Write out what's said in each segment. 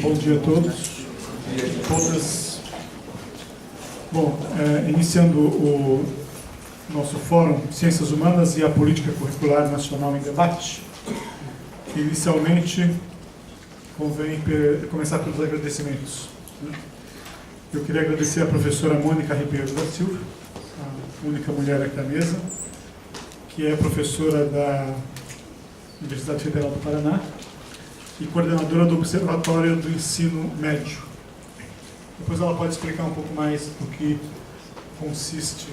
Bom dia a todos, todas. Bom, iniciando o nosso Fórum Ciências Humanas e a Política Curricular Nacional em Debate, inicialmente convém começar pelos agradecimentos. Eu queria agradecer a professora Mônica Ribeiro da Silva, a única mulher aqui da mesa, que é professora da Universidade Federal do Paraná e coordenadora do Observatório do Ensino Médio. Depois ela pode explicar um pouco mais do que consiste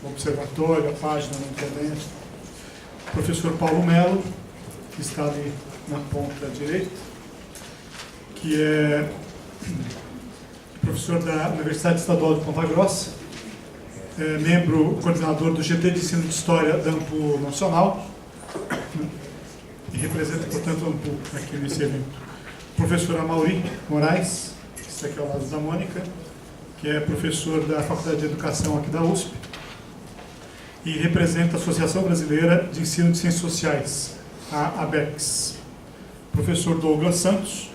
o observatório, a página na internet. O professor Paulo Melo, que está ali na ponta direita, que é professor da Universidade Estadual de Ponta Grossa, membro coordenador do GT de Ensino de História da AMPU Nacional, e representa, portanto, a AMPU aqui nesse evento. Professora Mauri Moraes, que está aqui ao lado da Mônica, que é professor da Faculdade de Educação aqui da USP, e representa a Associação Brasileira de Ensino de Ciências Sociais, a ABECS. Professor Douglas Santos,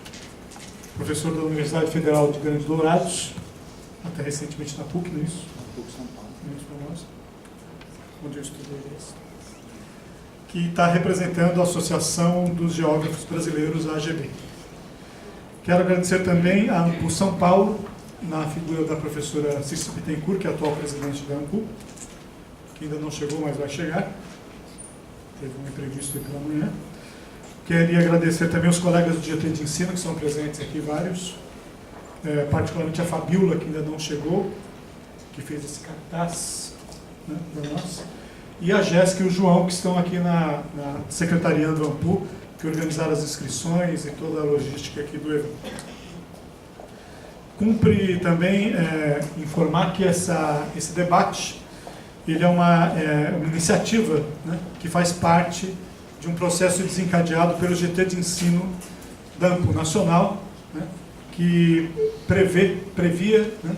professor da Universidade Federal de Grande Dourados, até recentemente na PUC, não é isso? Na PUC São Paulo. Onde eu estudei isso. Que está representando a Associação dos Geógrafos Brasileiros, a AGB. Quero agradecer também à AMPU São Paulo, na figura da professora Cícera Bittencourt, que é a atual presidente da AMPU, que ainda não chegou, mas vai chegar. Teve um imprevisto aí pela manhã. Queria agradecer também os colegas do GT de Ensino, que são presentes aqui, vários. Particularmente a Fabiola, que ainda não chegou, que fez esse cartaz, né, para nós. E a Jéssica e o João, que estão aqui na secretaria do AMPU, que organizaram as inscrições e toda a logística aqui do evento. Cumpre também informar que esse debate ele é uma iniciativa, né, que faz parte de um processo desencadeado pelo GT de Ensino da AMPU Nacional, né, que previa, né,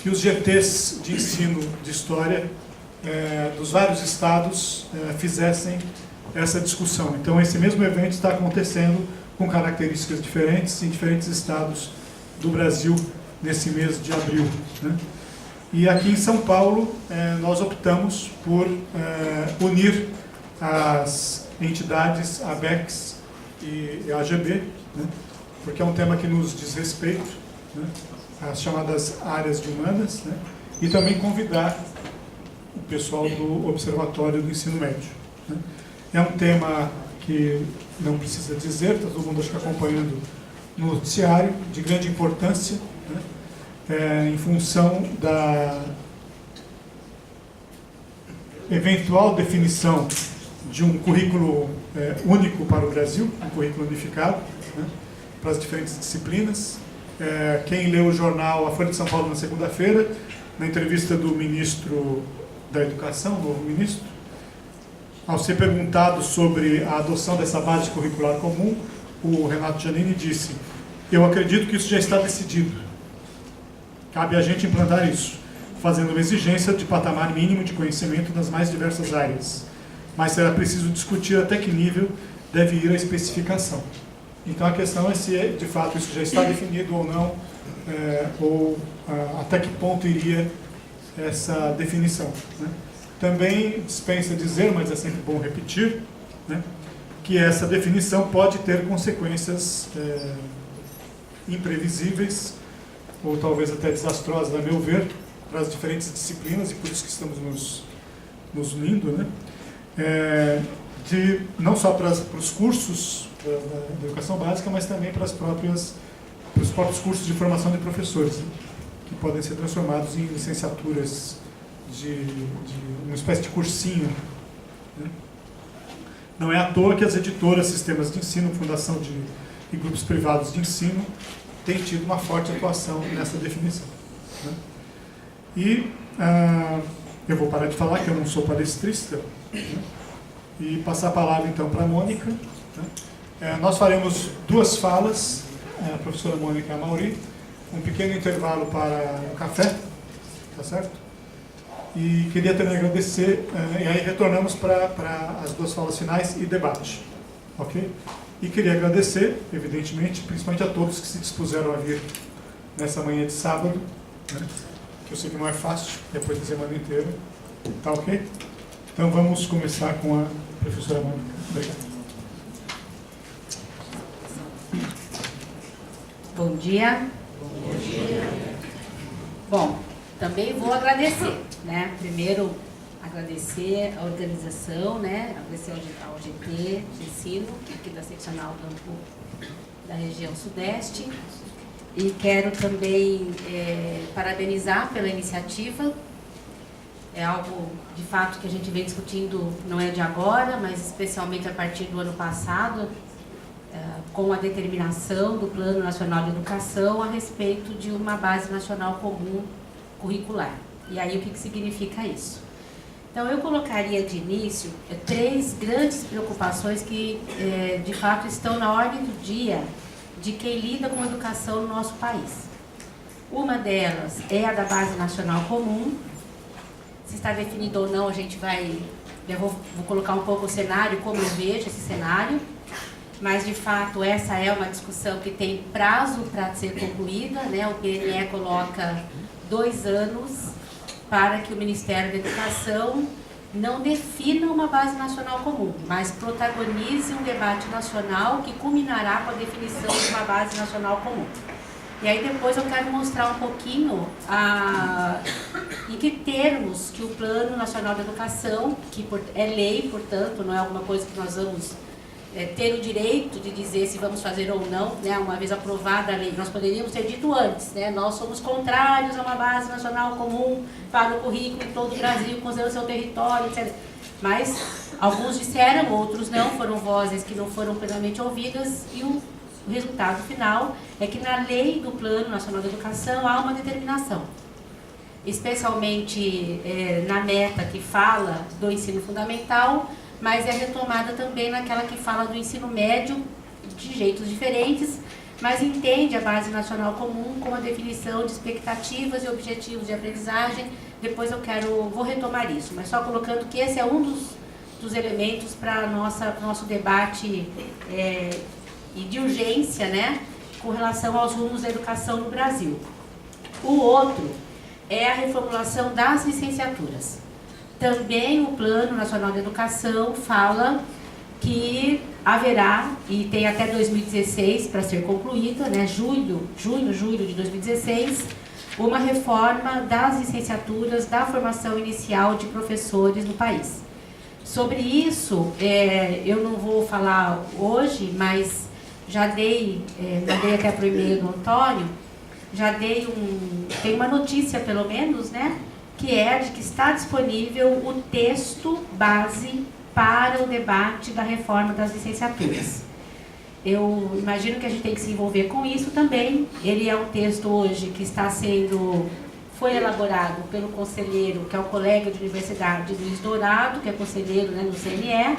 que os GTs de ensino de história dos vários estados fizessem essa discussão. Então, esse mesmo evento está acontecendo com características diferentes em diferentes estados do Brasil nesse mês de abril, né? E aqui em São Paulo, nós optamos por unir as entidades ABECS e AGB, né? Porque é um tema que nos diz respeito, né? As chamadas áreas de humanas, né? E também convidar o pessoal do Observatório do Ensino Médio, né? É um tema que não precisa dizer, está todo mundo acho que acompanhando no noticiário, de grande importância, né? Em função da eventual definição de um currículo único para o Brasil, um currículo unificado, né, para as diferentes disciplinas. Quem leu o jornal A Folha de São Paulo na segunda-feira, na entrevista do ministro da Educação, novo ministro, ao ser perguntado sobre a adoção dessa base curricular comum, o Renato Giannini disse: eu acredito que isso já está decidido. Cabe a gente implantar isso, fazendo uma exigência de patamar mínimo de conhecimento nas mais diversas áreas. Mas será preciso discutir até que nível deve ir a especificação. Então a questão é se, de fato, isso já está definido ou não, ou até que ponto iria essa definição, né? Também dispensa dizer, mas é sempre bom repetir, né, que essa definição pode ter consequências imprevisíveis, ou talvez até desastrosas, a meu ver, para as diferentes disciplinas, e por isso que estamos nos unindo, né? Não só para os cursos da educação básica, mas também para os próprios cursos de formação de professores, né, que podem ser transformados em licenciaturas de uma espécie de cursinho, né? Não é à toa que as editoras, sistemas de ensino, fundação e grupos privados de ensino têm tido uma forte atuação nessa definição, né? E eu vou parar de falar, que eu não sou palestrista, né, e passar a palavra então para a Mônica, né? Nós faremos duas falas, a professora Mônica e a Mauri, um pequeno intervalo para o café, tá certo? E queria também agradecer, e aí retornamos para as duas falas finais e debate, ok? E queria agradecer, evidentemente, principalmente a todos que se dispuseram a vir nessa manhã de sábado, né? Que eu sei que não é fácil, depois da semana inteira. Tá ok? Então vamos começar com a professora Mônica. Obrigado. Bom dia. Bom dia. Bom, também vou agradecer, né? Primeiro, agradecer a organização, né? Agradecer ao GT de ensino, aqui da seccional da região Sudeste. E quero também parabenizar pela iniciativa. É algo, de fato, que a gente vem discutindo, não é de agora, mas especialmente a partir do ano passado, com a determinação do Plano Nacional de Educação a respeito de uma base nacional comum curricular. E aí, o que significa isso? Então, eu colocaria de início 3 grandes preocupações que, de fato, estão na ordem do dia de quem lida com a educação no nosso país. Uma delas é a da Base Nacional Comum. Se está definido ou não, eu vou colocar um pouco o cenário, como eu vejo esse cenário. Mas, de fato, essa é uma discussão que tem prazo para ser concluída, né? O PNE coloca 2 anos para que o Ministério da Educação não defina uma base nacional comum, mas protagonize um debate nacional que culminará com a definição de uma base nacional comum. E aí depois eu quero mostrar um pouquinho em que termos que o Plano Nacional de Educação, que é lei, portanto, não é alguma coisa que nós vamos ter o direito de dizer se vamos fazer ou não, né? Uma vez aprovada a lei, nós poderíamos ter dito antes, né? Nós somos contrários a uma base nacional comum para o currículo em todo o Brasil, considerando seu território, etc. Mas alguns disseram, outros não, foram vozes que não foram plenamente ouvidas, e o resultado final é que na lei do Plano Nacional de Educação há uma determinação, especialmente na meta que fala do ensino fundamental, mas é retomada também naquela que fala do ensino médio de jeitos diferentes, mas entende a Base Nacional Comum com a definição de expectativas e objetivos de aprendizagem. Depois vou retomar isso, mas só colocando que esse é um dos elementos para nosso debate e de urgência, né, com relação aos rumos da educação no Brasil. O outro é a reformulação das licenciaturas. Também o Plano Nacional de Educação fala que haverá, e tem até 2016 para ser concluída, né, julho de 2016, uma reforma das licenciaturas da formação inicial de professores no país. Sobre isso, eu não vou falar hoje, mas já mandei até para o e-mail do Antônio, tem uma notícia pelo menos, né, que é de que está disponível o texto base para o debate da reforma das licenciaturas. Eu imagino que a gente tem que se envolver com isso também. Ele é um texto hoje que foi elaborado pelo conselheiro, que é o colega de universidade Luiz Dourado, que é conselheiro, né, no CNE.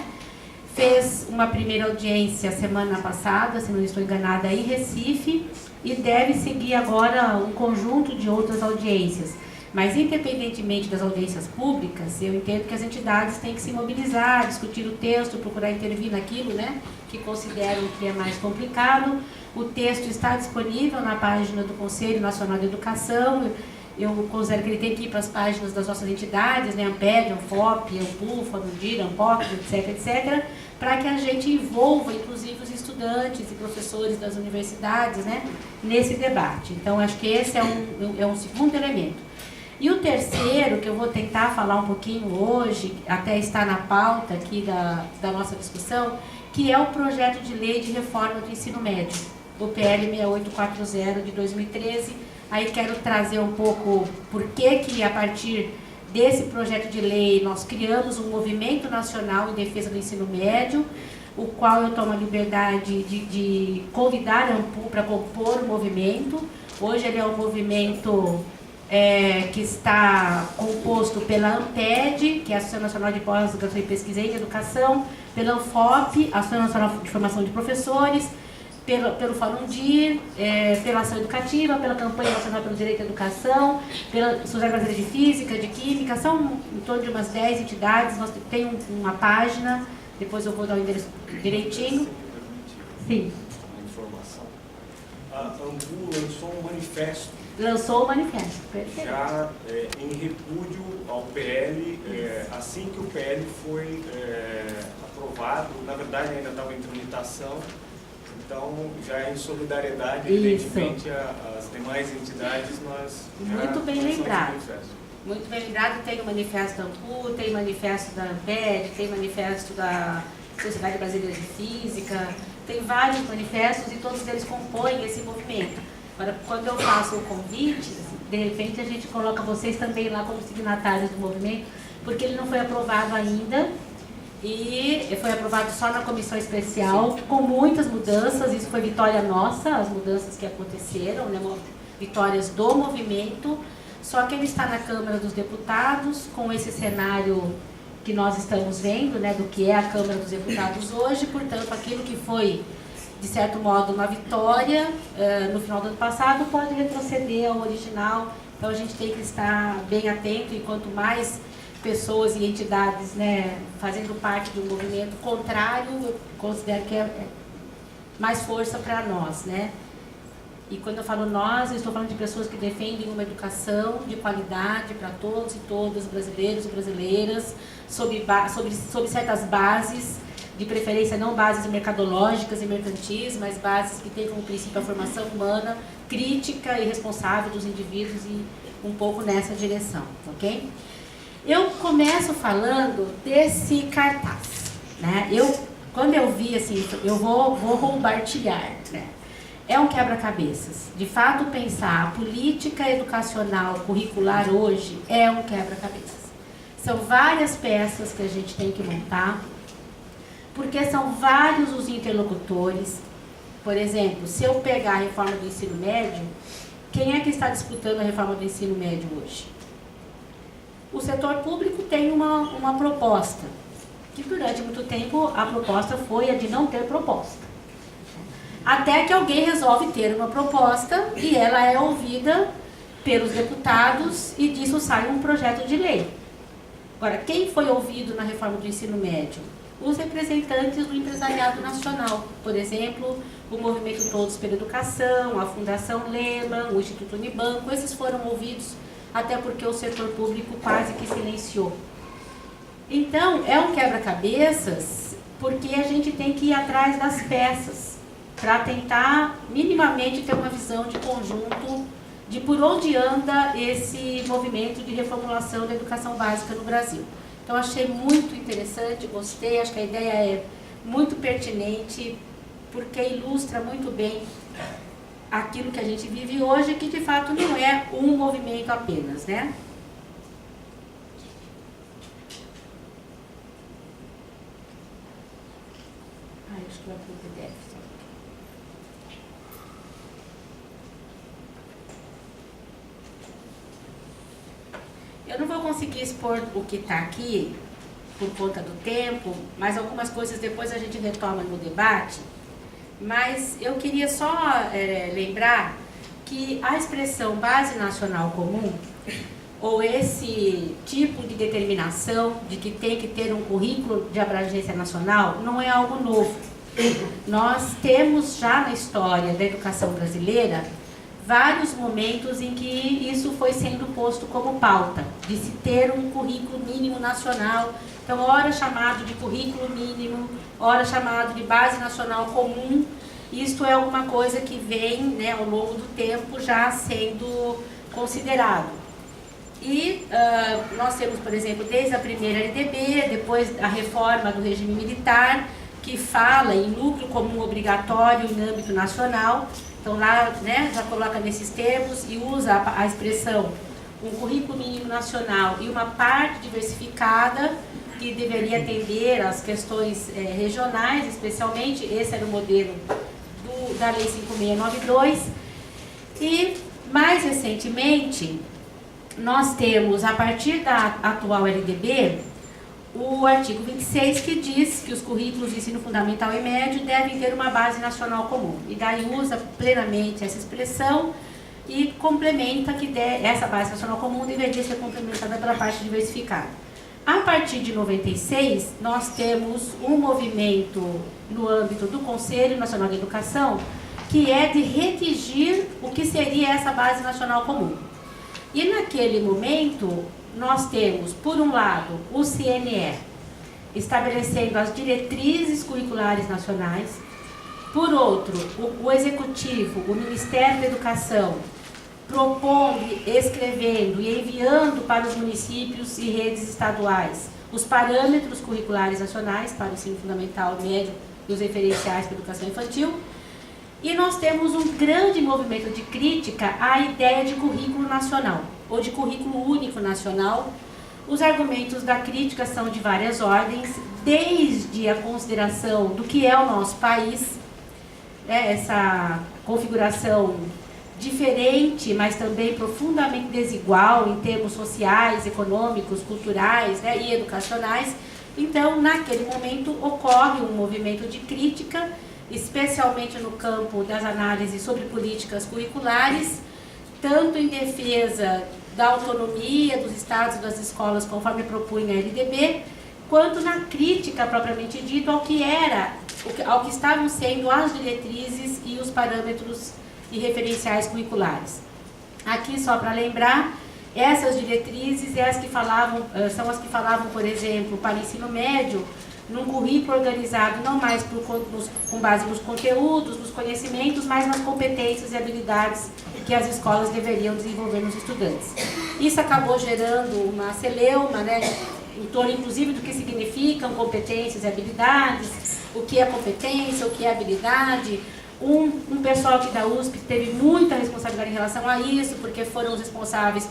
Fez uma primeira audiência semana passada, se não estou enganada, em Recife, e deve seguir agora um conjunto de outras audiências. Mas, independentemente das audiências públicas, eu entendo que as entidades têm que se mobilizar, discutir o texto, procurar intervir naquilo, né, que consideram que é mais complicado. O texto está disponível na página do Conselho Nacional de Educação. Eu considero que ele tem que ir para as páginas das nossas entidades, né, Amped, Anfop, Ampufa, Andir, Ampop, etc., para que a gente envolva, inclusive, os estudantes e professores das universidades, né, nesse debate. Então, acho que esse é um segundo elemento. E o terceiro, que eu vou tentar falar um pouquinho hoje, até está na pauta aqui da nossa discussão, que é o projeto de lei de reforma do ensino médio, o PL 6840 de 2013. Aí quero trazer um pouco por que a partir desse projeto de lei nós criamos um movimento nacional em defesa do ensino médio, o qual eu tomo a liberdade de convidar a AMPU para compor o movimento. Hoje ele é um movimento que está composto pela Amped, que é a Associação Nacional de Pós-Graduação e Pesquisa em Educação, pela Anfop, a Associação Nacional de Formação de Professores, pelo Fórum DIR, pela Ação Educativa, pela Campanha Nacional pelo Direito à Educação, pela Sociedade Brasileira de Física, de Química. São em torno de umas 10 entidades. Nós temos uma página, depois eu vou dar o endereço direitinho. Sim. a informação. A ANBU lançou um manifesto Lançou o manifesto, perfeito. já em repúdio ao PL, assim que o PL foi aprovado, na verdade ainda estava em tramitação, então já em solidariedade, evidentemente, às demais entidades, nós Muito bem lançamos lembrado. o manifesto. Muito bem lembrado, tem o manifesto da ANPU, tem o manifesto da ANPED, tem o manifesto da Sociedade Brasileira de Física, tem vários manifestos e todos eles compõem esse movimento. Agora, quando eu faço o convite, de repente a gente coloca vocês também lá como signatários do movimento, porque ele não foi aprovado ainda e foi aprovado só na comissão especial, com muitas mudanças. Isso foi vitória nossa, as mudanças que aconteceram, né, vitórias do movimento. Só que ele está na Câmara dos Deputados, com esse cenário que nós estamos vendo, né, do que é a Câmara dos Deputados hoje. Portanto, aquilo que foi, de certo modo, uma vitória no final do ano passado, pode retroceder ao original. Então, a gente tem que estar bem atento, e quanto mais pessoas e entidades, né, fazendo parte de um movimento contrário, eu considero que é mais força para nós, né? E quando eu falo nós, eu estou falando de pessoas que defendem uma educação de qualidade para todos e todas, brasileiros e brasileiras, sobre certas bases, de preferência não bases mercadológicas e mercantis, mas bases que têm como princípio a formação humana, crítica e responsável dos indivíduos, e um pouco nessa direção, ok? Eu começo falando desse cartaz, né? Quando eu vi assim, eu vou compartilhar, né? É um quebra-cabeças. De fato, pensar a política educacional curricular hoje é um quebra-cabeças. São várias peças que a gente tem que montar, porque são vários os interlocutores. Por exemplo, se eu pegar a reforma do ensino médio, quem é que está disputando a reforma do ensino médio hoje? O setor público tem uma proposta, que durante muito tempo a proposta foi a de não ter proposta. Até que alguém resolve ter uma proposta e ela é ouvida pelos deputados e disso sai um projeto de lei. Agora, quem foi ouvido na reforma do ensino médio? Os representantes do empresariado nacional. Por exemplo, o Movimento Todos pela Educação, a Fundação Lehman, o Instituto Unibanco, esses foram ouvidos, até porque o setor público quase que silenciou. Então, é um quebra-cabeças, porque a gente tem que ir atrás das peças, para tentar minimamente ter uma visão de conjunto de por onde anda esse movimento de reformulação da educação básica no Brasil. Então, achei muito interessante, gostei, acho que a ideia é muito pertinente, porque ilustra muito bem aquilo que a gente vive hoje, que de fato não é um movimento apenas, né? Acho que vai para o PDF. Eu não vou conseguir expor o que está aqui, por conta do tempo, mas algumas coisas depois a gente retoma no debate. Mas eu queria só lembrar que a expressão base nacional comum, ou esse tipo de determinação de que tem que ter um currículo de abrangência nacional, não é algo novo. Nós temos já na história da educação brasileira vários momentos em que isso foi sendo posto como pauta, de se ter um currículo mínimo nacional. Então, ora chamado de currículo mínimo, ora chamado de base nacional comum. Isto é alguma coisa que vem, né, ao longo do tempo já sendo considerado. E nós temos, por exemplo, desde a primeira LDB, depois a reforma do regime militar, que fala em núcleo comum obrigatório em âmbito nacional. Então lá, né, já coloca nesses termos e usa a expressão um currículo mínimo nacional e uma parte diversificada que deveria atender às questões regionais, especialmente. Esse era o modelo da Lei 5692. E mais recentemente, nós temos, a partir da atual LDB, o artigo 26, que diz que os currículos de ensino fundamental e médio devem ter uma base nacional comum. E daí usa plenamente essa expressão e complementa que essa base nacional comum deveria ser complementada pela parte diversificada. A partir de 96, nós temos um movimento no âmbito do Conselho Nacional de Educação, que é de redigir o que seria essa Base Nacional Comum. E naquele momento, nós temos, por um lado, o CNE, estabelecendo as diretrizes curriculares nacionais. Por outro, o Executivo, o Ministério da Educação, propondo, escrevendo e enviando para os municípios e redes estaduais os parâmetros curriculares nacionais para o ensino fundamental, médio e os referenciais para a educação infantil. E nós temos um grande movimento de crítica à ideia de currículo nacional, ou de currículo único nacional. Os argumentos da crítica são de várias ordens, desde a consideração do que é o nosso país, né, essa configuração diferente, mas também profundamente desigual em termos sociais, econômicos, culturais, né, e educacionais. Então, naquele momento, ocorre um movimento de crítica, especialmente no campo das análises sobre políticas curriculares, tanto em defesa da autonomia dos estados e das escolas, conforme propunha a LDB, quanto na crítica propriamente dita ao que estavam sendo as diretrizes e os parâmetros e referenciais curriculares. Aqui, só para lembrar, essas diretrizes são as que falavam, por exemplo, para o ensino médio, num currículo organizado não mais com base nos conteúdos, nos conhecimentos, mas nas competências e habilidades que as escolas deveriam desenvolver nos estudantes. Isso acabou gerando uma celeuma, né, em torno, inclusive, do que significam competências e habilidades, o que é competência, o que é habilidade. Um pessoal aqui da USP teve muita responsabilidade em relação a isso, porque foram os responsáveis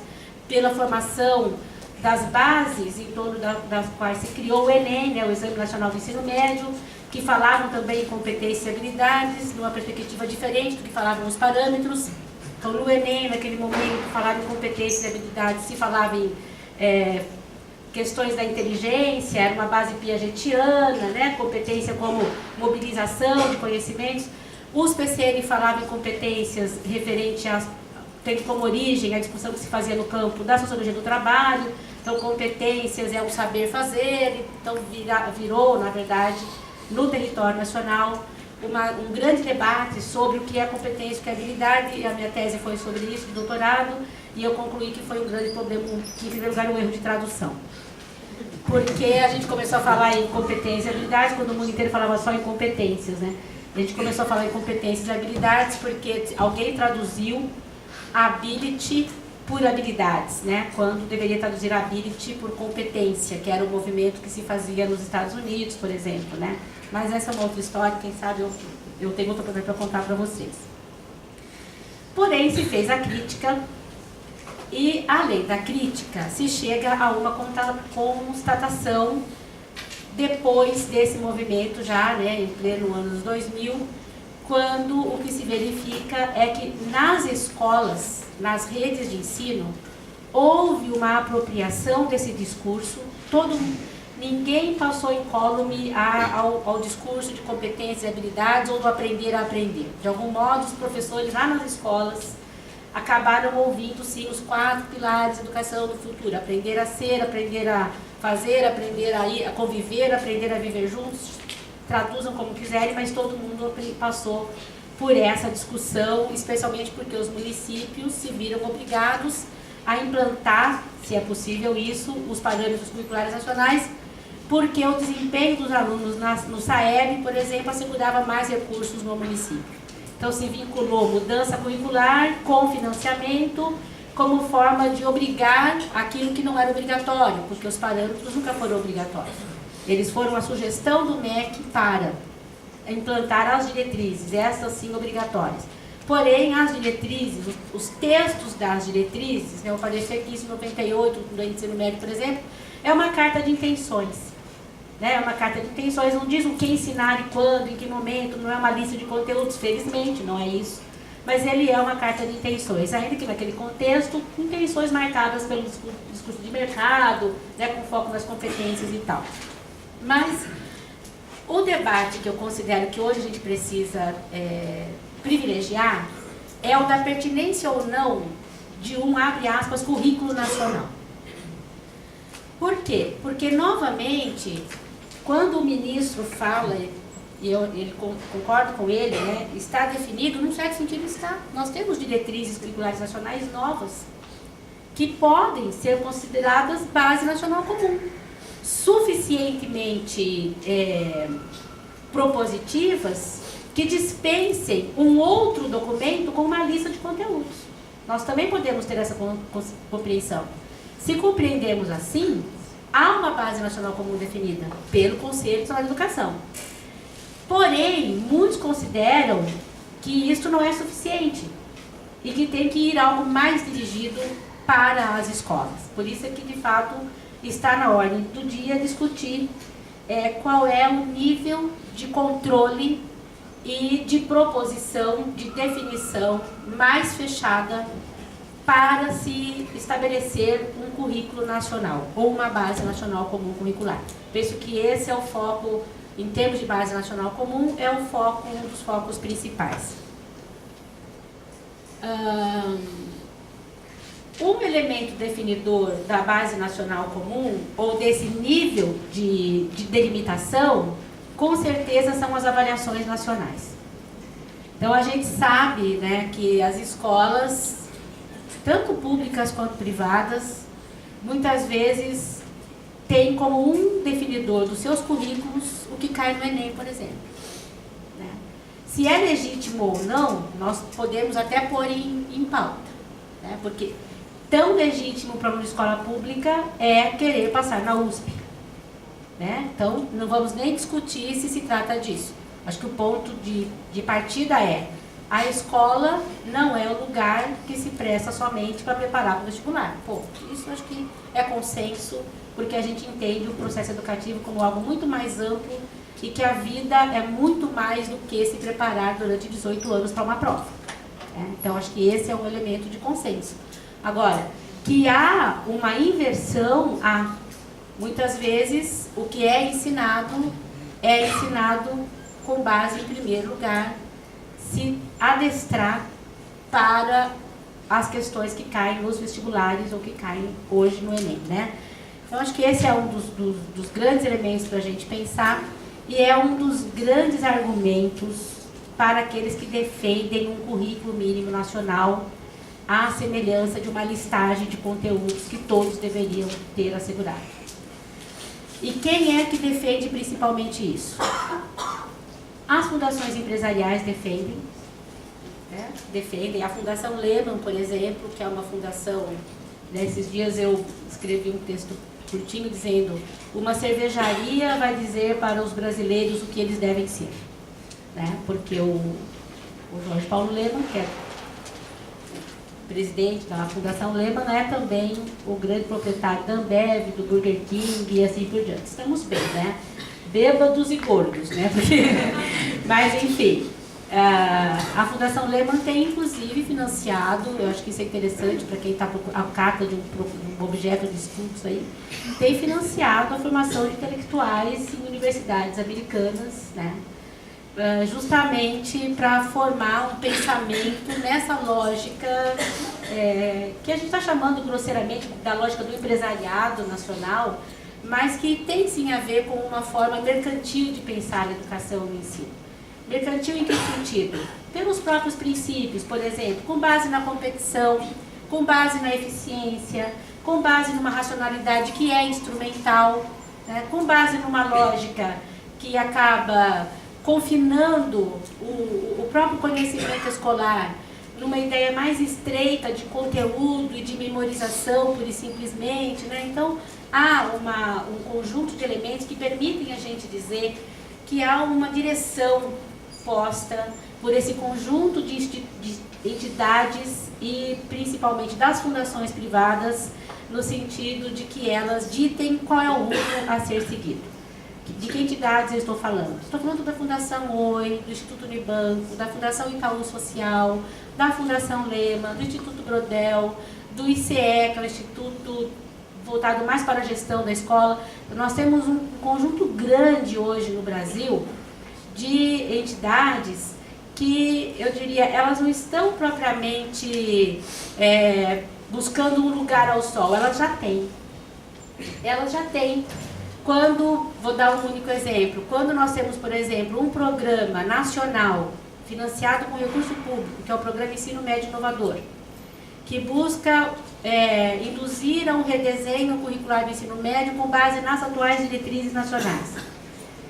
pela formação das bases em torno das quais se criou o Enem, né, o Exame Nacional do Ensino Médio, que falavam também em competências e habilidades, numa perspectiva diferente do que falavam os parâmetros. Então, no Enem, naquele momento, falava em competências e habilidades, se falava em questões da inteligência, era uma base piagetiana, né, competência como mobilização de conhecimentos. Os PCN falavam em competências referentes tendo como origem a discussão que se fazia no campo da sociologia do trabalho. Então, competências é o saber fazer. Então, virou, na verdade, no território nacional, um grande debate sobre o que é competência e o que é habilidade. E a minha tese foi sobre isso, de doutorado, e eu concluí que foi um grande problema, que, em primeiro lugar, um erro de tradução. Porque a gente começou a falar em competência e habilidades, quando o mundo inteiro falava só em competências, né? A gente começou a falar em competências e habilidades porque alguém traduziu ability por habilidades, né? Quando deveria traduzir ability por competência, que era o movimento que se fazia nos Estados Unidos, por exemplo, né? Mas essa é uma outra história, quem sabe eu tenho outra coisa para contar para vocês. Porém, se fez a crítica e, além da crítica, se chega a uma constatação depois desse movimento já, né, em pleno anos 2000, quando o que se verifica é que nas escolas, nas redes de ensino, houve uma apropriação desse discurso. Ninguém passou incólume ao discurso de competências e habilidades ou do aprender a aprender. De algum modo, os professores lá nas escolas acabaram ouvindo, sim, os 4 pilares da educação do futuro: aprender a ser, aprender a fazer, aprender a conviver, aprender a viver juntos. Traduzam como quiserem, mas todo mundo passou por essa discussão, especialmente porque os municípios se viram obrigados a implantar, se é possível isso, os parâmetros curriculares nacionais, porque o desempenho dos alunos no SAEB, por exemplo, assegurava mais recursos no município. Então, se vinculou mudança curricular com financiamento como forma de obrigar aquilo que não era obrigatório, porque os parâmetros nunca foram obrigatórios. Eles foram a sugestão do MEC para implantar as diretrizes, essas sim obrigatórias. Porém, as diretrizes, os textos das diretrizes, né, o parecer 1598 do ensino médio, por exemplo, é uma carta de intenções. Né? É uma carta de intenções, não diz o que ensinar e quando, em que momento, não é uma lista de conteúdos, felizmente, não é isso. Mas ele é uma carta de intenções, ainda que naquele contexto, intenções marcadas pelo discurso de mercado, né, com foco nas competências e tal. Mas o debate que eu considero que hoje a gente precisa privilegiar é o da pertinência ou não de abre aspas, currículo nacional. Por quê? Porque, novamente, quando o ministro fala, e eu concordo com ele, né, está definido, num certo sentido está. Nós temos diretrizes curriculares nacionais novas, que podem ser consideradas base nacional comum, suficientemente propositivas, que dispensem um outro documento com uma lista de conteúdos. Nós também podemos ter essa compreensão. Se compreendemos assim, há uma base nacional comum definida pelo Conselho Nacional de Educação. Porém, muitos consideram que isso não é suficiente e que tem que ir algo mais dirigido para as escolas. Por isso é que, de fato, está na ordem do dia discutir qual é o nível de controle e de proposição, de definição mais fechada para se estabelecer um currículo nacional ou uma base nacional comum curricular. Penso que esse é o foco, em termos de base nacional comum, é o foco, um dos focos principais. Um elemento definidor da base nacional comum, ou desse nível de delimitação, com certeza são as avaliações nacionais. Então, a gente sabe, né, que as escolas, tanto públicas quanto privadas, muitas vezes têm como um definidor dos seus currículos o que cai no Enem, por exemplo. Né? Se é legítimo ou não, nós podemos até pôr em pauta. Né? Porque tão legítimo para uma escola pública é querer passar na USP. Né? Então, não vamos nem discutir se trata disso. Acho que o ponto de partida é: a escola não é o lugar que se presta somente para preparar para o vestibular. Ponto. Isso acho que é consenso, porque a gente entende o processo educativo como algo muito mais amplo e que a vida é muito mais do que se preparar durante 18 anos para uma prova. Então, acho que esse é um elemento de consenso. Agora, que há uma inversão, muitas vezes o que é ensinado com base, em primeiro lugar, se adestrar para as questões que caem nos vestibulares ou que caem hoje no Enem, né? Então, acho que esse é um dos grandes elementos para a gente pensar e é um dos grandes argumentos para aqueles que defendem um currículo mínimo nacional à semelhança de uma listagem de conteúdos que todos deveriam ter assegurado. E quem é que defende principalmente isso? As fundações empresariais defendem. A Fundação Lehman, por exemplo, que é uma fundação, nesses dias eu escrevi um texto curtinho dizendo: uma cervejaria vai dizer para os brasileiros o que eles devem ser. Né? Porque o Jorge Paulo Lehman, que é presidente da Fundação Lehman, é também o grande proprietário da Ambev, do Burger King e assim por diante. Estamos bem, né? Bêbados e gordos, né? Mas, enfim, a Fundação Lehman tem, inclusive, financiado, eu acho que isso é interessante para quem está à cata de um objeto de estudos aí, tem financiado a formação de intelectuais em universidades americanas, né? Justamente para formar um pensamento nessa lógica que a gente está chamando grosseiramente da lógica do empresariado nacional, mas que tem sim a ver com uma forma mercantil de pensar a educação e o ensino. Mercantil em que sentido? Pelos próprios princípios, por exemplo, com base na competição, com base na eficiência, com base numa racionalidade que é instrumental, né? Com base numa lógica que acaba confinando o próprio conhecimento escolar numa ideia mais estreita de conteúdo e de memorização, pura e simplesmente, né? Então, há um conjunto de elementos que permitem a gente dizer que há uma direção posta por esse conjunto de entidades e principalmente das fundações privadas, no sentido de que elas ditem qual é o rumo a ser seguido. De que entidades eu estou falando? Estou falando da Fundação Oi, do Instituto Unibanco, da Fundação Itaú Social, da Fundação Lehman, do Instituto Brodel, do ICE, que é o Instituto voltado mais para a gestão da escola. Nós temos um conjunto grande hoje no Brasil de entidades que, eu diria, elas não estão propriamente buscando um lugar ao sol, elas já têm. elas já têm. Vou dar um único exemplo, quando nós temos, por exemplo, um programa nacional financiado com recurso público, que é o Programa Ensino Médio Inovador, que busca induzir a um redesenho curricular do ensino médio com base nas atuais diretrizes nacionais.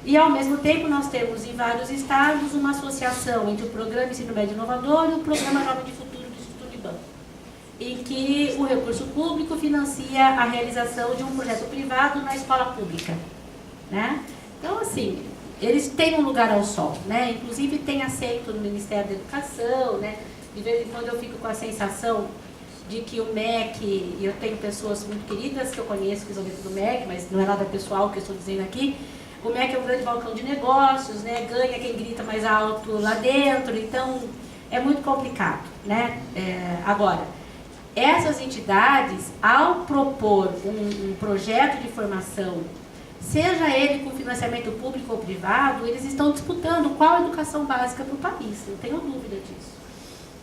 E, ao mesmo tempo, nós temos em vários estados uma associação entre o Programa Ensino Médio Inovador e o Programa Jovem de Futuro do Instituto Unibanco, em que o recurso público financia a realização de um projeto privado na escola pública, né? Então, assim, eles têm um lugar ao sol, né? Inclusive tem assento no Ministério da Educação, né? De vez em quando eu fico com a sensação de que o MEC, e eu tenho pessoas muito queridas que eu conheço que são dentro do MEC, mas não é nada pessoal que eu estou dizendo aqui, o MEC é um grande balcão de negócios, né? Ganha quem grita mais alto lá dentro, então é muito complicado, né? Agora, essas entidades, ao propor um projeto de formação, seja ele com financiamento público ou privado, eles estão disputando qual a educação básica para o país, não tenho dúvida disso,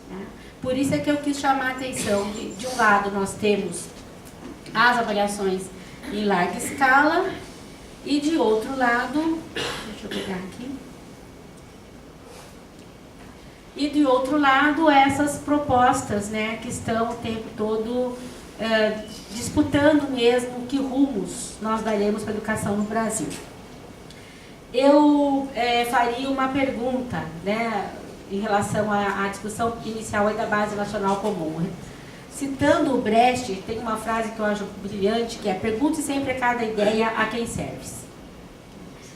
né? Por isso é que eu quis chamar a atenção de um lado nós temos as avaliações em larga escala e de outro lado, deixa eu pegar aqui, e de outro lado essas propostas, né, que estão o tempo todo disputando mesmo que rumos nós daremos para a educação no Brasil. Eu faria uma pergunta, né, em relação à discussão inicial aí da Base Nacional Comum. Citando o Brecht, tem uma frase que eu acho brilhante, que é: pergunte sempre a cada ideia a quem serve.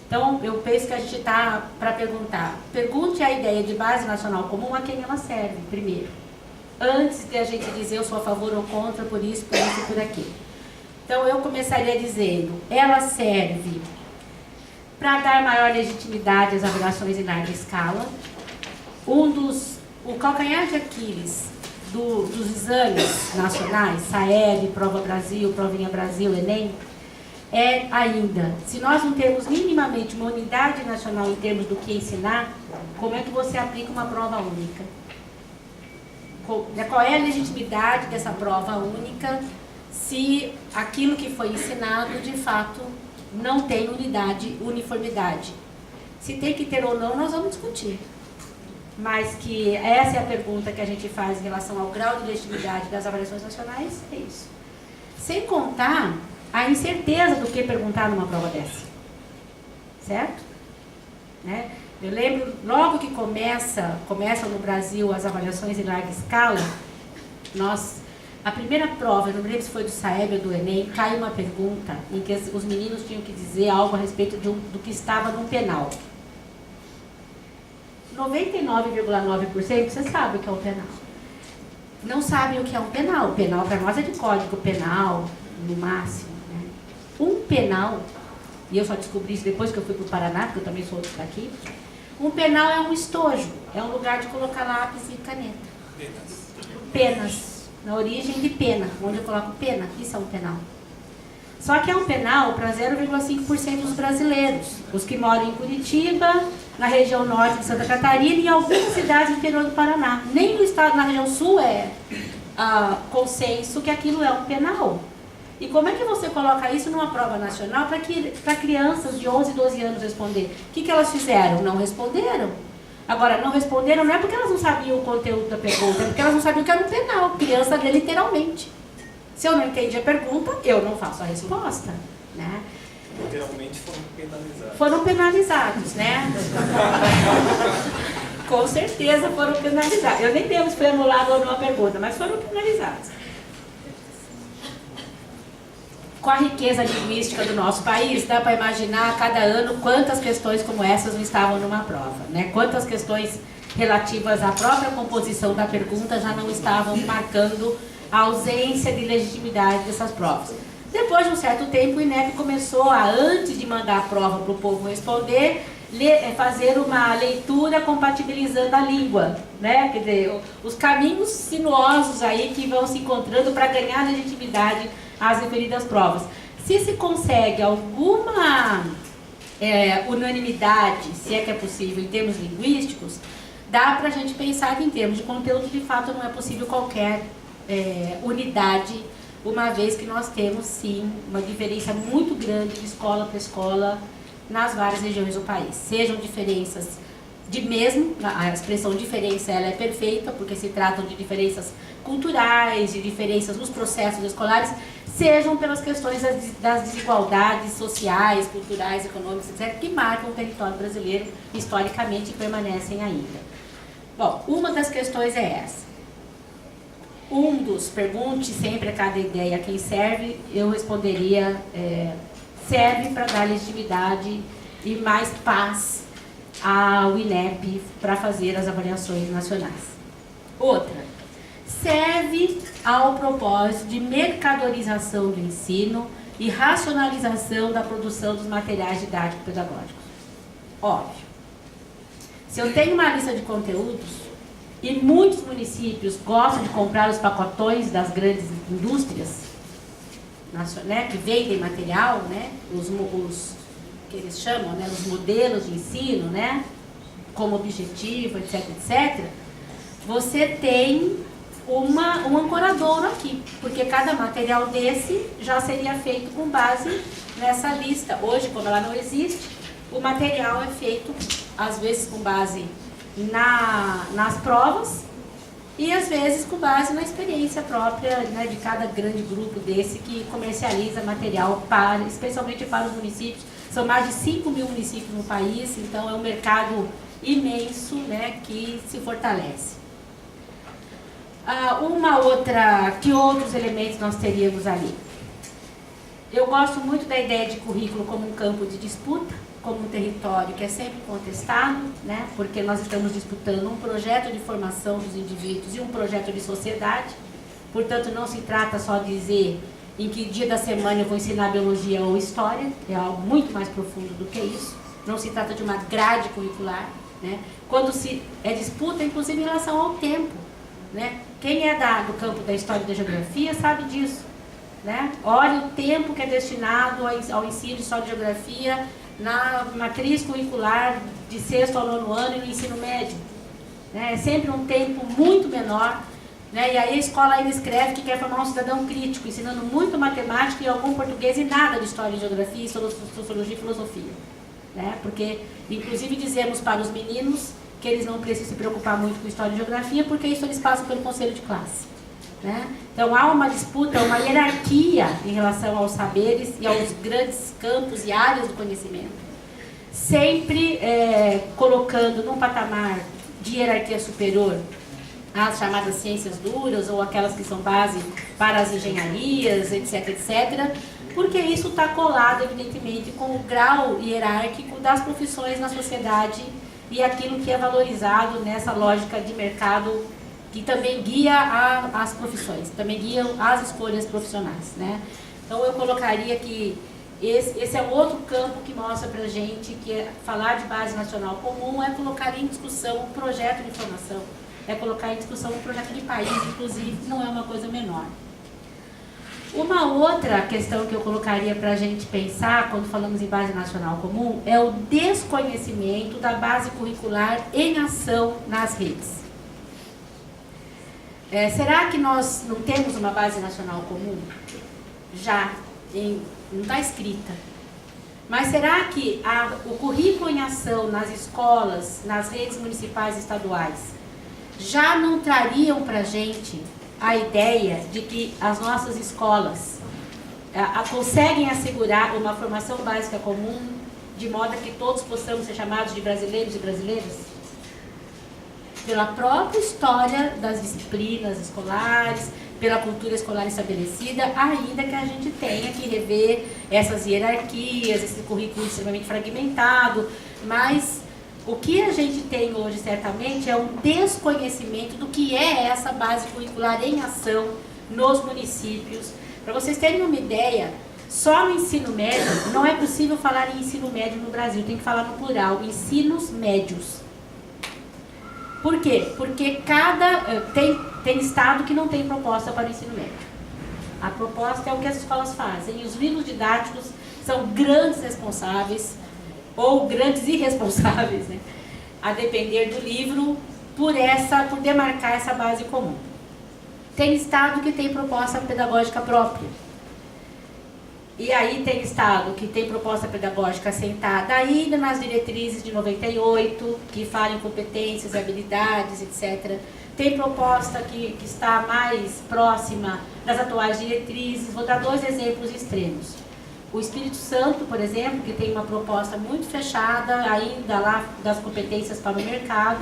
Então, eu penso que a gente está para perguntar, pergunte a ideia de Base Nacional Comum a quem ela serve, primeiro. Antes de a gente dizer eu sou a favor ou contra, por isso e por aquilo. Então, eu começaria dizendo, ela serve para dar maior legitimidade às avaliações em larga escala. O calcanhar de Aquiles dos exames nacionais, SAEB, Prova Brasil, Provinha Brasil, Enem, é ainda, se nós não temos minimamente uma unidade nacional em termos do que ensinar, como é que você aplica uma prova única? Qual é a legitimidade dessa prova única se aquilo que foi ensinado, de fato, não tem uniformidade? Se tem que ter ou não, nós vamos discutir. Mas que essa é a pergunta que a gente faz em relação ao grau de legitimidade das avaliações nacionais, é isso. Sem contar a incerteza do que perguntar numa prova dessa. Certo? Né? Eu lembro, logo que começam no Brasil as avaliações em larga escala, a primeira prova, eu não lembro se foi do SAEB ou do Enem, caiu uma pergunta em que os meninos tinham que dizer algo a respeito do que estava no penal. 99,9% você sabe o que é um penal. Não sabem o que é um penal. O penal para nós é de código penal, no máximo. Né? Um penal, e eu só descobri isso depois que eu fui para o Paraná, porque eu também sou daqui. Um penal é um estojo, é um lugar de colocar lápis e caneta. Penas. Na origem de pena, onde eu coloco pena, isso é um penal. Só que é um penal para 0,5% dos brasileiros, os que moram em Curitiba, na região norte de Santa Catarina e em algumas cidades do interior do Paraná. Nem no estado, na região sul é consenso que aquilo é um penal. E como é que você coloca isso numa prova nacional para crianças de 11, 12 anos responder? O que elas fizeram? Não responderam. Agora, não responderam não é porque elas não sabiam o conteúdo da pergunta, é porque elas não sabiam que era um penal. Criança lê literalmente. Se eu não entendi a pergunta, eu não faço a resposta. Né? Literalmente foram penalizados. Foram penalizados, né? Com certeza foram penalizados. Eu nem lembro se foi anulado ou não a pergunta, mas foram penalizados. Com a riqueza linguística do nosso país, dá para imaginar a cada ano quantas questões como essas não estavam numa prova, né? Quantas questões relativas à própria composição da pergunta já não estavam marcando a ausência de legitimidade dessas provas. Depois de um certo tempo, o INEP começou a, antes de mandar a prova para o povo responder, fazer uma leitura compatibilizando a língua, né? Quer dizer, os caminhos sinuosos aí que vão se encontrando para ganhar legitimidade às referidas provas. Se se consegue alguma unanimidade, se é que é possível, em termos linguísticos, dá para a gente pensar que em termos de conteúdo, de fato, não é possível qualquer unidade uma vez que nós temos, sim, uma diferença muito grande de escola para escola nas várias regiões do país. Sejam diferenças de mesmo, a expressão diferença ela é perfeita, porque se tratam de diferenças culturais, de diferenças nos processos escolares, sejam pelas questões das desigualdades sociais, culturais, econômicas, etc., que marcam o território brasileiro historicamente e permanecem ainda. Bom, uma das questões é essa. Pergunte sempre a cada ideia a quem serve, eu responderia, serve para dar legitimidade e mais paz ao INEP para fazer as avaliações nacionais. Outra, serve ao propósito de mercadorização do ensino e racionalização da produção dos materiais didático-pedagógicos. Óbvio. Se eu tenho uma lista de conteúdos e muitos municípios gostam de comprar os pacotões das grandes indústrias, né, que vendem material, né, os que eles chamam, né, os modelos de ensino, né, como objetivo, etc, etc, você tem um ancoradouro aqui, porque cada material desse já seria feito com base nessa lista. Hoje, como ela não existe, o material é feito, às vezes, com base nas provas e, às vezes, com base na experiência própria, né, de cada grande grupo desse que comercializa material especialmente para os municípios. São mais de 5 mil municípios no país, então é um mercado imenso, né, que se fortalece. Que outros elementos nós teríamos ali? Eu gosto muito da ideia de currículo como um campo de disputa, como um território que é sempre contestado, né? Porque nós estamos disputando um projeto de formação dos indivíduos e um projeto de sociedade. Portanto, não se trata só de dizer em que dia da semana eu vou ensinar biologia ou história, é algo muito mais profundo do que isso. Não se trata de uma grade curricular, né? Quando se disputa, inclusive, em relação ao tempo, né? Quem é do campo da história e da geografia sabe disso, né? Olha o tempo que é destinado ao ensino de história e geografia na matriz curricular de 6º ao 9º ano e no ensino médio, né? É sempre um tempo muito menor, né? E aí a escola ainda escreve que quer formar um cidadão crítico, ensinando muito matemática e algum português e nada de história e geografia, sociologia e filosofia, né? Porque, inclusive, dizemos para os meninos que eles não precisam se preocupar muito com história e geografia, porque isso eles passam pelo conselho de classe, né? Então há uma disputa, uma hierarquia em relação aos saberes e aos grandes campos e áreas do conhecimento, sempre colocando num patamar de hierarquia superior as chamadas ciências duras ou aquelas que são base para as engenharias, etc, etc, porque isso está colado, evidentemente, com o grau hierárquico das profissões na sociedade e aquilo que é valorizado nessa lógica de mercado que também guia as profissões, também guia as escolhas profissionais, né? Então eu colocaria que esse é um outro campo que mostra para a gente que falar de base nacional comum é colocar em discussão um projeto de formação, é colocar em discussão um projeto de país, inclusive, não é uma coisa menor. Uma outra questão que eu colocaria para a gente pensar quando falamos em base nacional comum é o desconhecimento da base curricular em ação nas redes. Será que nós não temos uma base nacional comum? Já, não está escrita. Mas será que o currículo em ação nas escolas, nas redes municipais e estaduais, já não trariam para a gente a ideia de que as nossas escolas conseguem assegurar uma formação básica comum, de modo que todos possamos ser chamados de brasileiros e brasileiras? Pela própria história das disciplinas escolares, pela cultura escolar estabelecida, ainda que a gente tenha que rever essas hierarquias, esse currículo extremamente fragmentado, mas o que a gente tem hoje, certamente, é um desconhecimento do que é essa base curricular em ação nos municípios. Para vocês terem uma ideia, só no ensino médio, não é possível falar em ensino médio no Brasil, tem que falar no plural, ensinos médios. Por quê? Porque tem estado que não tem proposta para o ensino médio. A proposta é o que as escolas fazem, e os livros didáticos são grandes responsáveis, ou grandes irresponsáveis, né? A depender do livro, por demarcar essa base comum. Tem estado que tem proposta pedagógica própria. E aí tem estado que tem proposta pedagógica assentada ainda nas diretrizes de 98, que falam em competências, habilidades, etc. Tem proposta que está mais próxima das atuais diretrizes. Vou dar 2 exemplos extremos. O Espírito Santo, por exemplo, que tem uma proposta muito fechada ainda lá das competências para o mercado.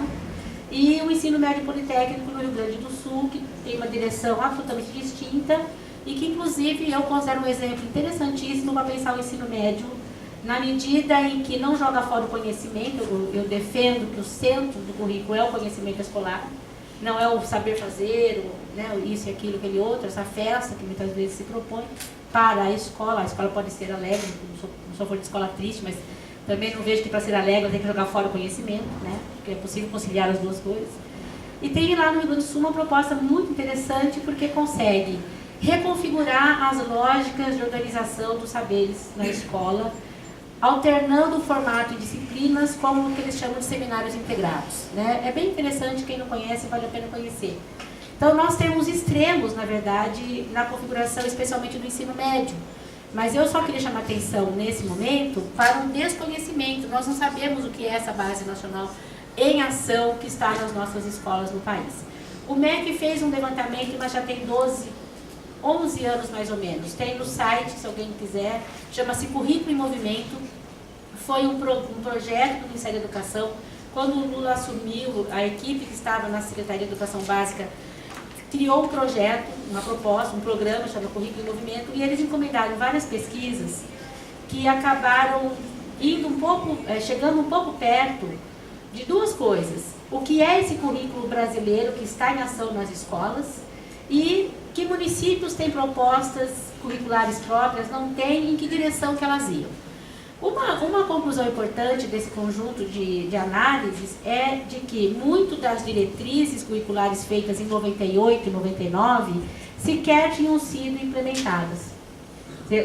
E o ensino médio politécnico no Rio Grande do Sul, que tem uma direção absolutamente distinta e que, inclusive, eu considero um exemplo interessantíssimo para pensar o ensino médio, na medida em que não joga fora o conhecimento. Eu defendo que o centro do currículo é o conhecimento escolar, não é o saber fazer, né, isso e aquilo, aquele outro, essa festa que muitas vezes se propõe para a escola pode ser alegre, não sou for de escola triste, mas também não vejo que para ser alegre tem que jogar fora o conhecimento, né, porque é possível conciliar as duas coisas. E tem lá no Rio Grande do Sul uma proposta muito interessante, porque consegue reconfigurar as lógicas de organização dos saberes na escola, alternando o formato de disciplinas com o que eles chamam de seminários integrados, né? É bem interessante, quem não conhece, vale a pena conhecer. Então, nós temos extremos, na verdade, na configuração, especialmente do ensino médio. Mas eu só queria chamar atenção, nesse momento, para um desconhecimento. Nós não sabemos o que é essa base nacional em ação que está nas nossas escolas no país. O MEC fez um levantamento, mas já tem 11 anos mais ou menos. Tem no site, se alguém quiser, chama-se Currículo em Movimento. Foi um projeto do Ministério da Educação. Quando o Lula assumiu, a equipe que estava na Secretaria de Educação Básica criou um projeto, uma proposta, um programa chamado Currículo em Movimento, e eles encomendaram várias pesquisas que acabaram indo chegando um pouco perto de 2 coisas. O que é esse currículo brasileiro que está em ação nas escolas e que municípios têm propostas curriculares próprias, não têm, em que direção que elas iam. Uma conclusão importante desse conjunto de análises é de que muito das diretrizes curriculares feitas em 98 e 99 sequer tinham sido implementadas.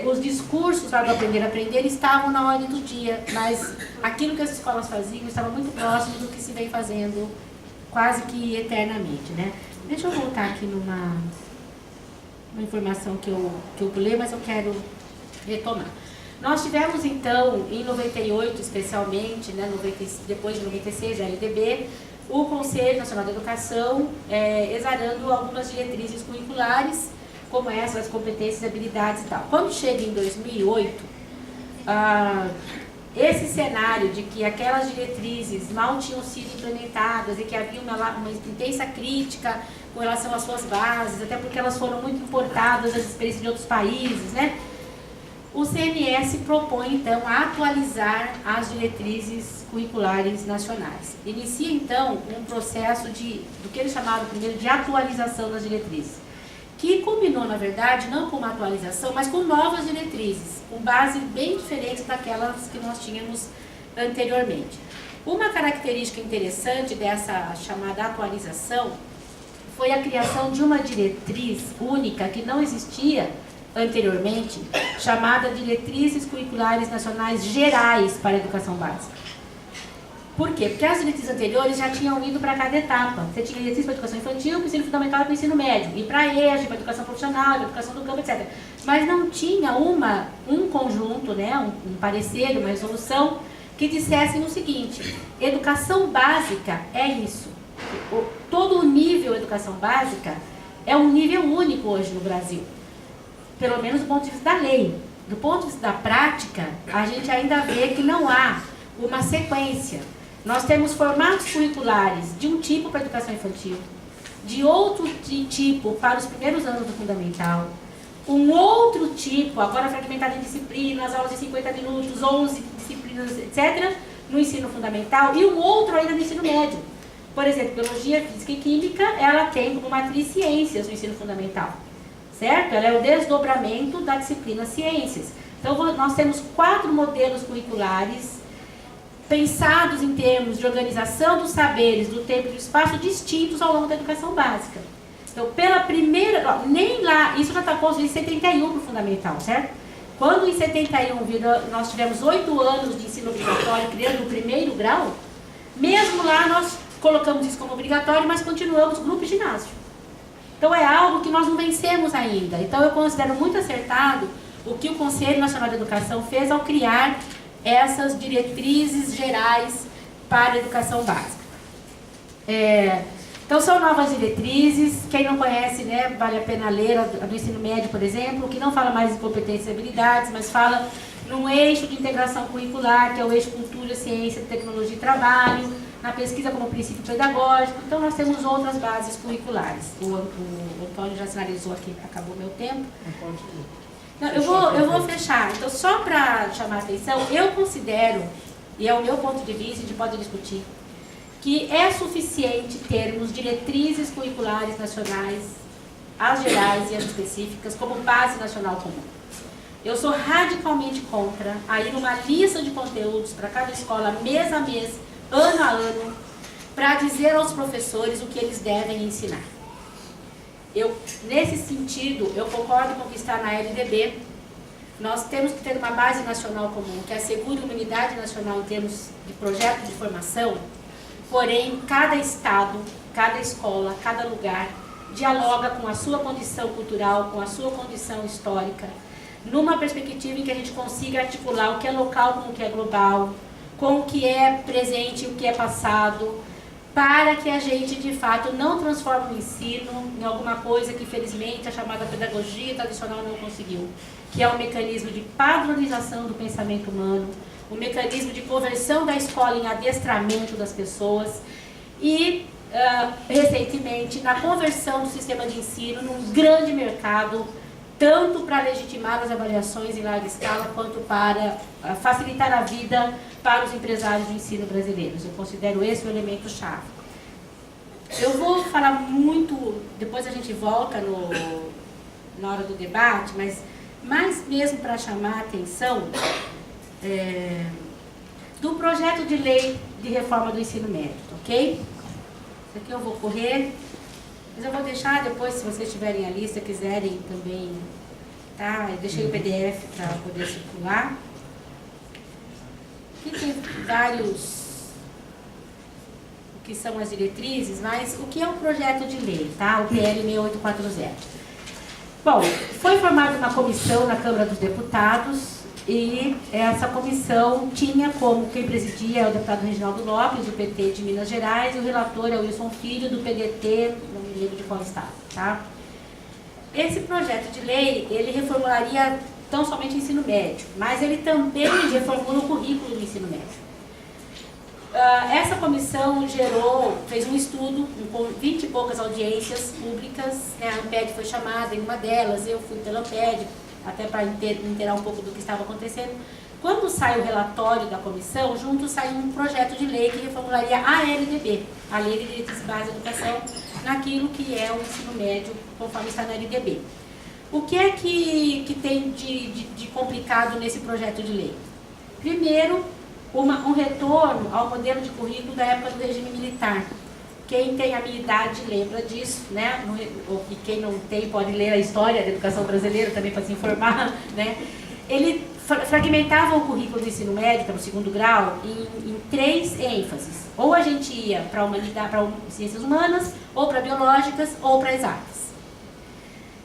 Os discursos lá do Aprender a Aprender estavam na ordem do dia, mas aquilo que as escolas faziam estava muito próximo do que se vem fazendo quase que eternamente, né? Deixa eu voltar aqui uma informação que eu pulei, mas eu quero retomar. Nós tivemos, então, em 98 especialmente, né, depois de 96, a LDB, o Conselho Nacional de Educação exarando algumas diretrizes curriculares, como essas, as competências, habilidades e tal. Quando chega em 2008, esse cenário de que aquelas diretrizes mal tinham sido implementadas e que havia uma intensa crítica com relação às suas bases, até porque elas foram muito importadas das experiências de outros países, né? O CNS propõe, então, a atualizar as diretrizes curriculares nacionais. Inicia, então, um processo do que eles chamaram primeiro de atualização das diretrizes, que culminou, na verdade, não com uma atualização, mas com novas diretrizes, com base bem diferente daquelas que nós tínhamos anteriormente. Uma característica interessante dessa chamada atualização foi a criação de uma diretriz única que não existia anteriormente, chamada Diretrizes Curriculares Nacionais Gerais para a Educação Básica. Por quê? Porque as diretrizes anteriores já tinham ido para cada etapa. Você tinha diretriz para a educação infantil, para o ensino fundamental e para o ensino médio, e para a EJA, para a educação profissional, para a educação do campo, etc. Mas não tinha um conjunto, né, um parecer, uma resolução, que dissessem o seguinte: educação básica é isso. Todo o nível educação básica é um nível único hoje no Brasil. Pelo menos do ponto de vista da lei. Do ponto de vista da prática, a gente ainda vê que não há uma sequência. Nós temos formatos curriculares de um tipo para a educação infantil, de outro tipo para os primeiros anos do fundamental, um outro tipo, agora fragmentado em disciplinas, aulas de 50 minutos, 11 disciplinas, etc., no ensino fundamental, e um outro ainda no ensino médio. Por exemplo, biologia, física e química, ela tem como matriz ciências no ensino fundamental. Certo? Ela é o desdobramento da disciplina ciências. Então, nós temos 4 modelos curriculares pensados em termos de organização dos saberes, do tempo e do espaço, distintos ao longo da educação básica. Então, pela primeira... nem lá, isso já está posto em 71 para o fundamental, certo? Quando em 71 nós tivemos 8 anos de ensino obrigatório, criando o primeiro grau, mesmo lá nós colocamos isso como obrigatório, mas continuamos grupo e ginásio. Então é algo que nós não vencemos ainda. Então eu considero muito acertado o que o Conselho Nacional de Educação fez ao criar essas diretrizes gerais para a educação básica. Então são novas diretrizes, quem não conhece, né, vale a pena ler a do ensino médio, por exemplo, que não fala mais em competências e habilidades, mas fala num eixo de integração curricular, que é o eixo cultura, ciência, tecnologia e trabalho, na pesquisa como princípio pedagógico. Então nós temos outras bases curriculares. O Antônio já sinalizou aqui, acabou meu tempo. Não, eu vou fechar. Então, só para chamar a atenção, eu considero, e é o meu ponto de vista, a gente pode discutir, que é suficiente termos diretrizes curriculares nacionais, as gerais e as específicas, como base nacional comum. Eu sou radicalmente contra a ir uma lista de conteúdos para cada escola, mês a mês, ano a ano, para dizer aos professores o que eles devem ensinar. Nesse sentido, eu concordo com o que está na LDB. Nós temos que ter uma base nacional comum, que assegure uma unidade nacional em termos de projeto de formação, porém, cada estado, cada escola, cada lugar, dialoga com a sua condição cultural, com a sua condição histórica, numa perspectiva em que a gente consiga articular o que é local com o que é global, com o que é presente e o que é passado, para que a gente, de fato, não transforme o ensino em alguma coisa que, felizmente, a chamada pedagogia tradicional não conseguiu, que é o mecanismo de padronização do pensamento humano, o mecanismo de conversão da escola em adestramento das pessoas e, recentemente, na conversão do sistema de ensino num grande mercado, tanto para legitimar as avaliações em larga escala, quanto para facilitar a vida para os empresários do ensino brasileiros. Eu considero esse o elemento chave. Eu vou falar muito, depois a gente volta na hora do debate, mas mais mesmo para chamar a atenção do projeto de lei de reforma do ensino médio, ok? Isso aqui eu vou correr, mas eu vou deixar depois, se vocês tiverem a lista, quiserem também, tá? Eu deixei o PDF para poder circular. Aqui tem vários, o que são as diretrizes, mas o que é um projeto de lei, tá? O PL 6840. Bom, foi formada uma comissão na Câmara dos Deputados e essa comissão tinha como quem presidia é o deputado Reginaldo Lopes, do PT de Minas Gerais, e o relator é o Wilson Filho, do PDT, não me lembro de qual estado, tá? Esse projeto de lei, ele reformularia tão somente o ensino médio, mas ele também reformula o currículo do ensino médio. Essa comissão fez um estudo com 20 e poucas audiências públicas, né? A Amped foi chamada em uma delas, eu fui pela Amped, até para inteirar um pouco do que estava acontecendo. Quando sai o relatório da comissão, junto sai um projeto de lei que reformularia a LDB, a Lei de Diretrizes Básicas da Educação, naquilo que é o ensino médio, conforme está na LDB. O que é que tem de complicado nesse projeto de lei? Primeiro, um retorno ao modelo de currículo da época do regime militar. Quem tem a minha idade lembra disso, né? E quem não tem pode ler a história da educação brasileira também para se informar, né? Ele fragmentava o currículo do ensino médio, para o segundo grau, em 3 ênfases. Ou a gente ia para humanidade, para ciências humanas, ou para biológicas, ou para exatas.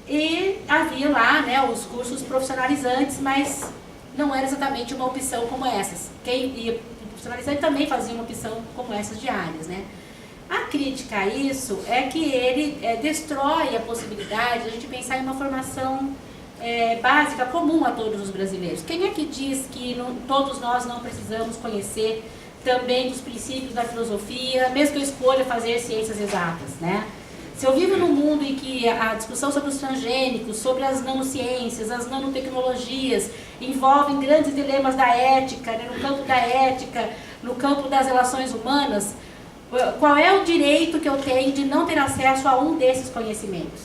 E havia lá, né, os cursos profissionalizantes, mas não era exatamente uma opção como essas. Quem ia profissionalizante também fazia uma opção como essas de áreas, né? A crítica a isso é que ele destrói a possibilidade de a gente pensar em uma formação básica comum a todos os brasileiros. Quem é que diz que todos nós não precisamos conhecer também dos princípios da filosofia, mesmo que eu escolha fazer ciências exatas, né? Se eu vivo num mundo em que a discussão sobre os transgênicos, sobre as nanociências, as nanotecnologias, envolvem grandes dilemas da ética, né, no campo da ética, no campo das relações humanas, qual é o direito que eu tenho de não ter acesso a um desses conhecimentos?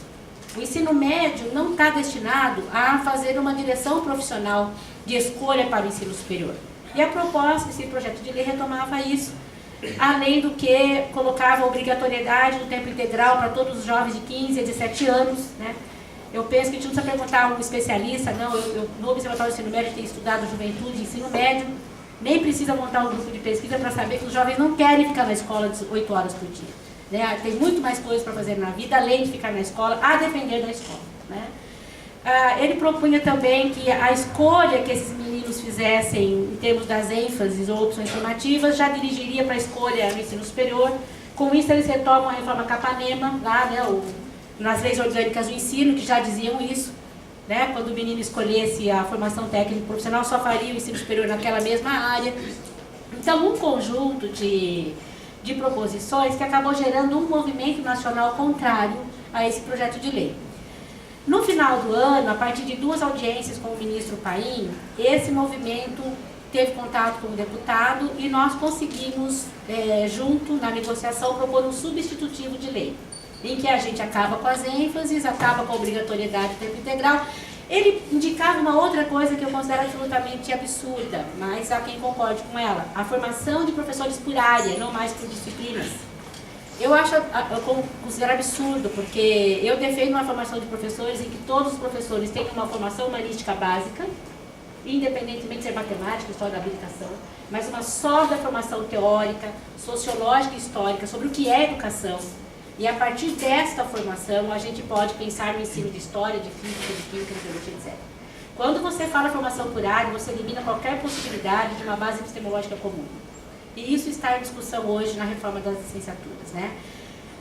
O ensino médio não está destinado a fazer uma direção profissional de escolha para o ensino superior. E a proposta desse projeto de lei retomava isso, além do que colocava a obrigatoriedade do tempo integral para todos os jovens de 15 a 17 anos, né? Eu penso que a gente não precisa perguntar a um especialista, não, no Observatório do Ensino Médio tenho estudado juventude e ensino médio, nem precisa montar um grupo de pesquisa para saber que os jovens não querem ficar na escola 8 horas por dia. né? Tem muito mais coisas para fazer na vida, além de ficar na escola, a depender da escola, né? Ele propunha também que a escolha que esses meninos fizessem em termos das ênfases ou opções formativas já dirigiria para a escolha no ensino superior. Com isso, eles retomam a reforma Capanema, lá, né, nas leis orgânicas do ensino, que já diziam isso, né? Quando o menino escolhesse a formação técnica profissional, só faria o ensino superior naquela mesma área. Então, um conjunto de proposições que acabou gerando um movimento nacional contrário a esse projeto de lei. No final do ano, a partir de 2 audiências com o ministro Paim, esse movimento teve contato com o deputado e nós conseguimos, junto na negociação, propor um substitutivo de lei, em que a gente acaba com as ênfases, acaba com a obrigatoriedade de tempo integral. Ele indicava uma outra coisa que eu considero absolutamente absurda, mas há quem concorde com ela: a formação de professores por área, não mais por disciplinas. Eu considero absurdo, porque eu defendo uma formação de professores em que todos os professores tenham uma formação humanística básica, independentemente de ser matemática, história da habilitação, mas uma sólida formação teórica, sociológica e histórica sobre o que é educação. E a partir desta formação, a gente pode pensar no ensino de história, de física, de química, de biologia, etc. Quando você fala formação por área, você elimina qualquer possibilidade de uma base epistemológica comum. E isso está em discussão hoje na reforma das licenciaturas, né?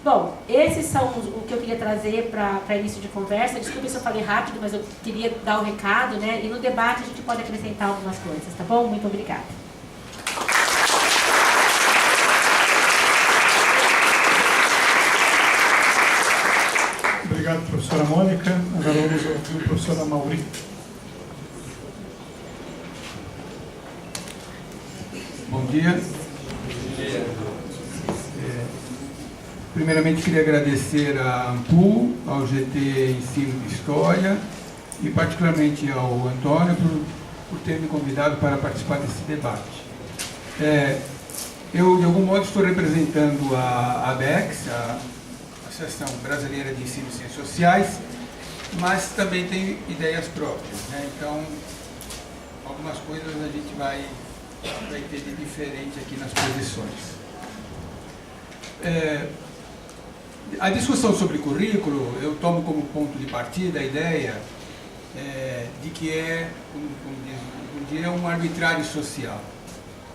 Bom, esses são o que eu queria trazer para início de conversa. Desculpe se eu falei rápido, mas eu queria dar o recado, né? E no debate a gente pode acrescentar algumas coisas, tá bom? Muito obrigada. Obrigado, professora Mônica. Agora vamos ouvir a professora Mauri. Bom dia. Primeiramente, queria agradecer à AMPU, ao GT Ensino de História e particularmente ao Antônio por ter me convidado para participar desse debate. Eu, de algum modo, estou representando a ABEX, a Associação Brasileira de Ensino e Ciências Sociais, mas também tenho ideias próprias, né? Então, algumas coisas a gente vai ter de diferente aqui nas posições. A discussão sobre currículo, eu tomo como ponto de partida a ideia de que como diria, um arbitrário social.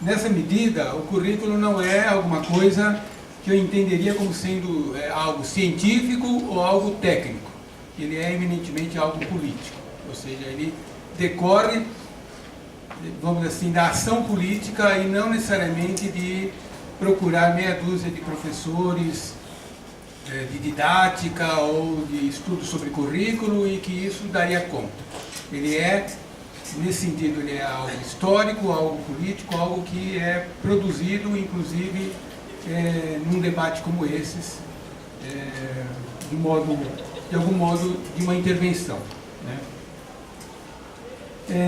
Nessa medida, o currículo não é alguma coisa que eu entenderia como sendo algo científico ou algo técnico. Ele é eminentemente algo político, ou seja, ele decorre, vamos dizer assim, da ação política e não necessariamente de procurar meia dúzia de professores de didática ou de estudo sobre currículo e que isso daria conta. Ele é, nesse sentido, ele é algo histórico, algo político, algo que é produzido, inclusive, num debate como esses, de algum modo, de uma intervenção, né?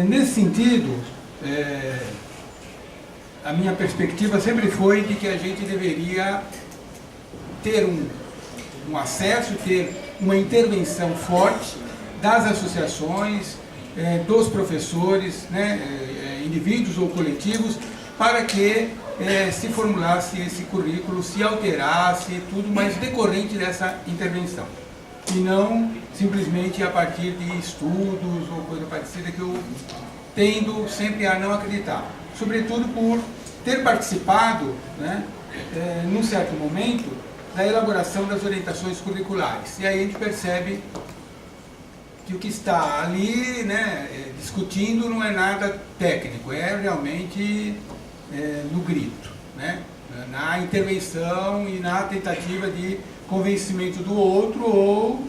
Nesse sentido, a minha perspectiva sempre foi de que a gente deveria ter um acesso, ter uma intervenção forte das associações, dos professores, né, indivíduos ou coletivos, para que se formulasse esse currículo, se alterasse, tudo, mas decorrente dessa intervenção. E não simplesmente a partir de estudos ou coisa parecida, que eu tendo sempre a não acreditar. Sobretudo por ter participado, né, num certo momento, da elaboração das orientações curriculares. E aí a gente percebe que o que está ali, né, discutindo não é nada técnico, é realmente no grito, né, na intervenção e na tentativa de convencimento do outro ou,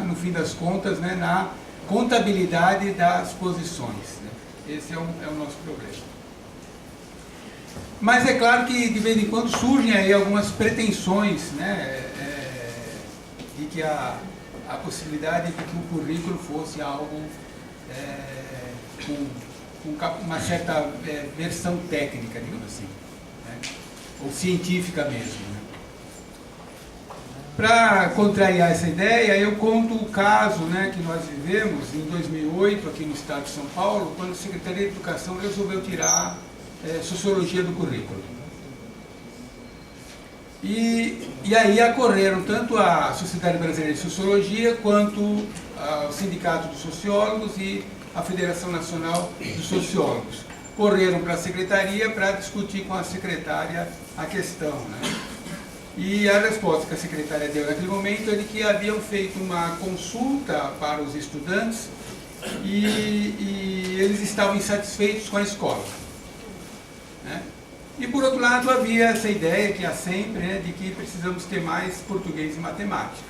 no fim das contas, né, na contabilidade das posições, né. Esse é o nosso problema. Mas é claro que de vez em quando surgem aí algumas pretensões, né, de que a possibilidade de que o currículo fosse algo com uma certa versão técnica, digamos assim, né, ou científica mesmo, né. Para contrariar essa ideia, eu conto o caso, né, que nós vivemos em 2008, aqui no estado de São Paulo, quando a Secretaria de Educação resolveu tirar Sociologia do currículo. E aí acorreram tanto a Sociedade Brasileira de Sociologia, quanto o Sindicato dos Sociólogos e a Federação Nacional dos Sociólogos. Correram para a secretaria para discutir com a secretária a questão, né? E a resposta que a secretária deu naquele momento é de que haviam feito uma consulta para os estudantes e eles estavam insatisfeitos com a escola, né? E por outro lado havia essa ideia que há sempre, né, de que precisamos ter mais português e matemática.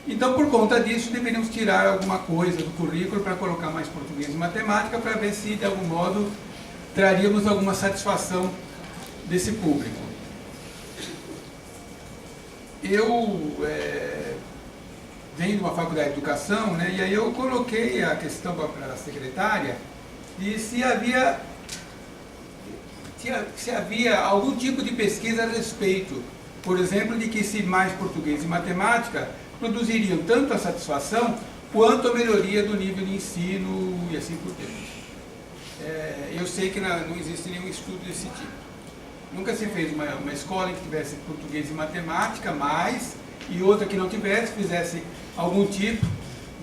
Então, por conta disso, deveríamos tirar alguma coisa do currículo para colocar mais português e matemática, para ver se de algum modo traríamos alguma satisfação desse público. Eu venho de uma faculdade de educação, né, e aí eu coloquei a questão para a secretária de se havia algum tipo de pesquisa a respeito, por exemplo, de que se mais português e matemática produziriam tanto a satisfação quanto a melhoria do nível de ensino e assim por diante. Eu sei que não existe nenhum estudo desse tipo. Nunca se fez uma escola em que tivesse português e matemática, e outra que não tivesse, fizesse algum tipo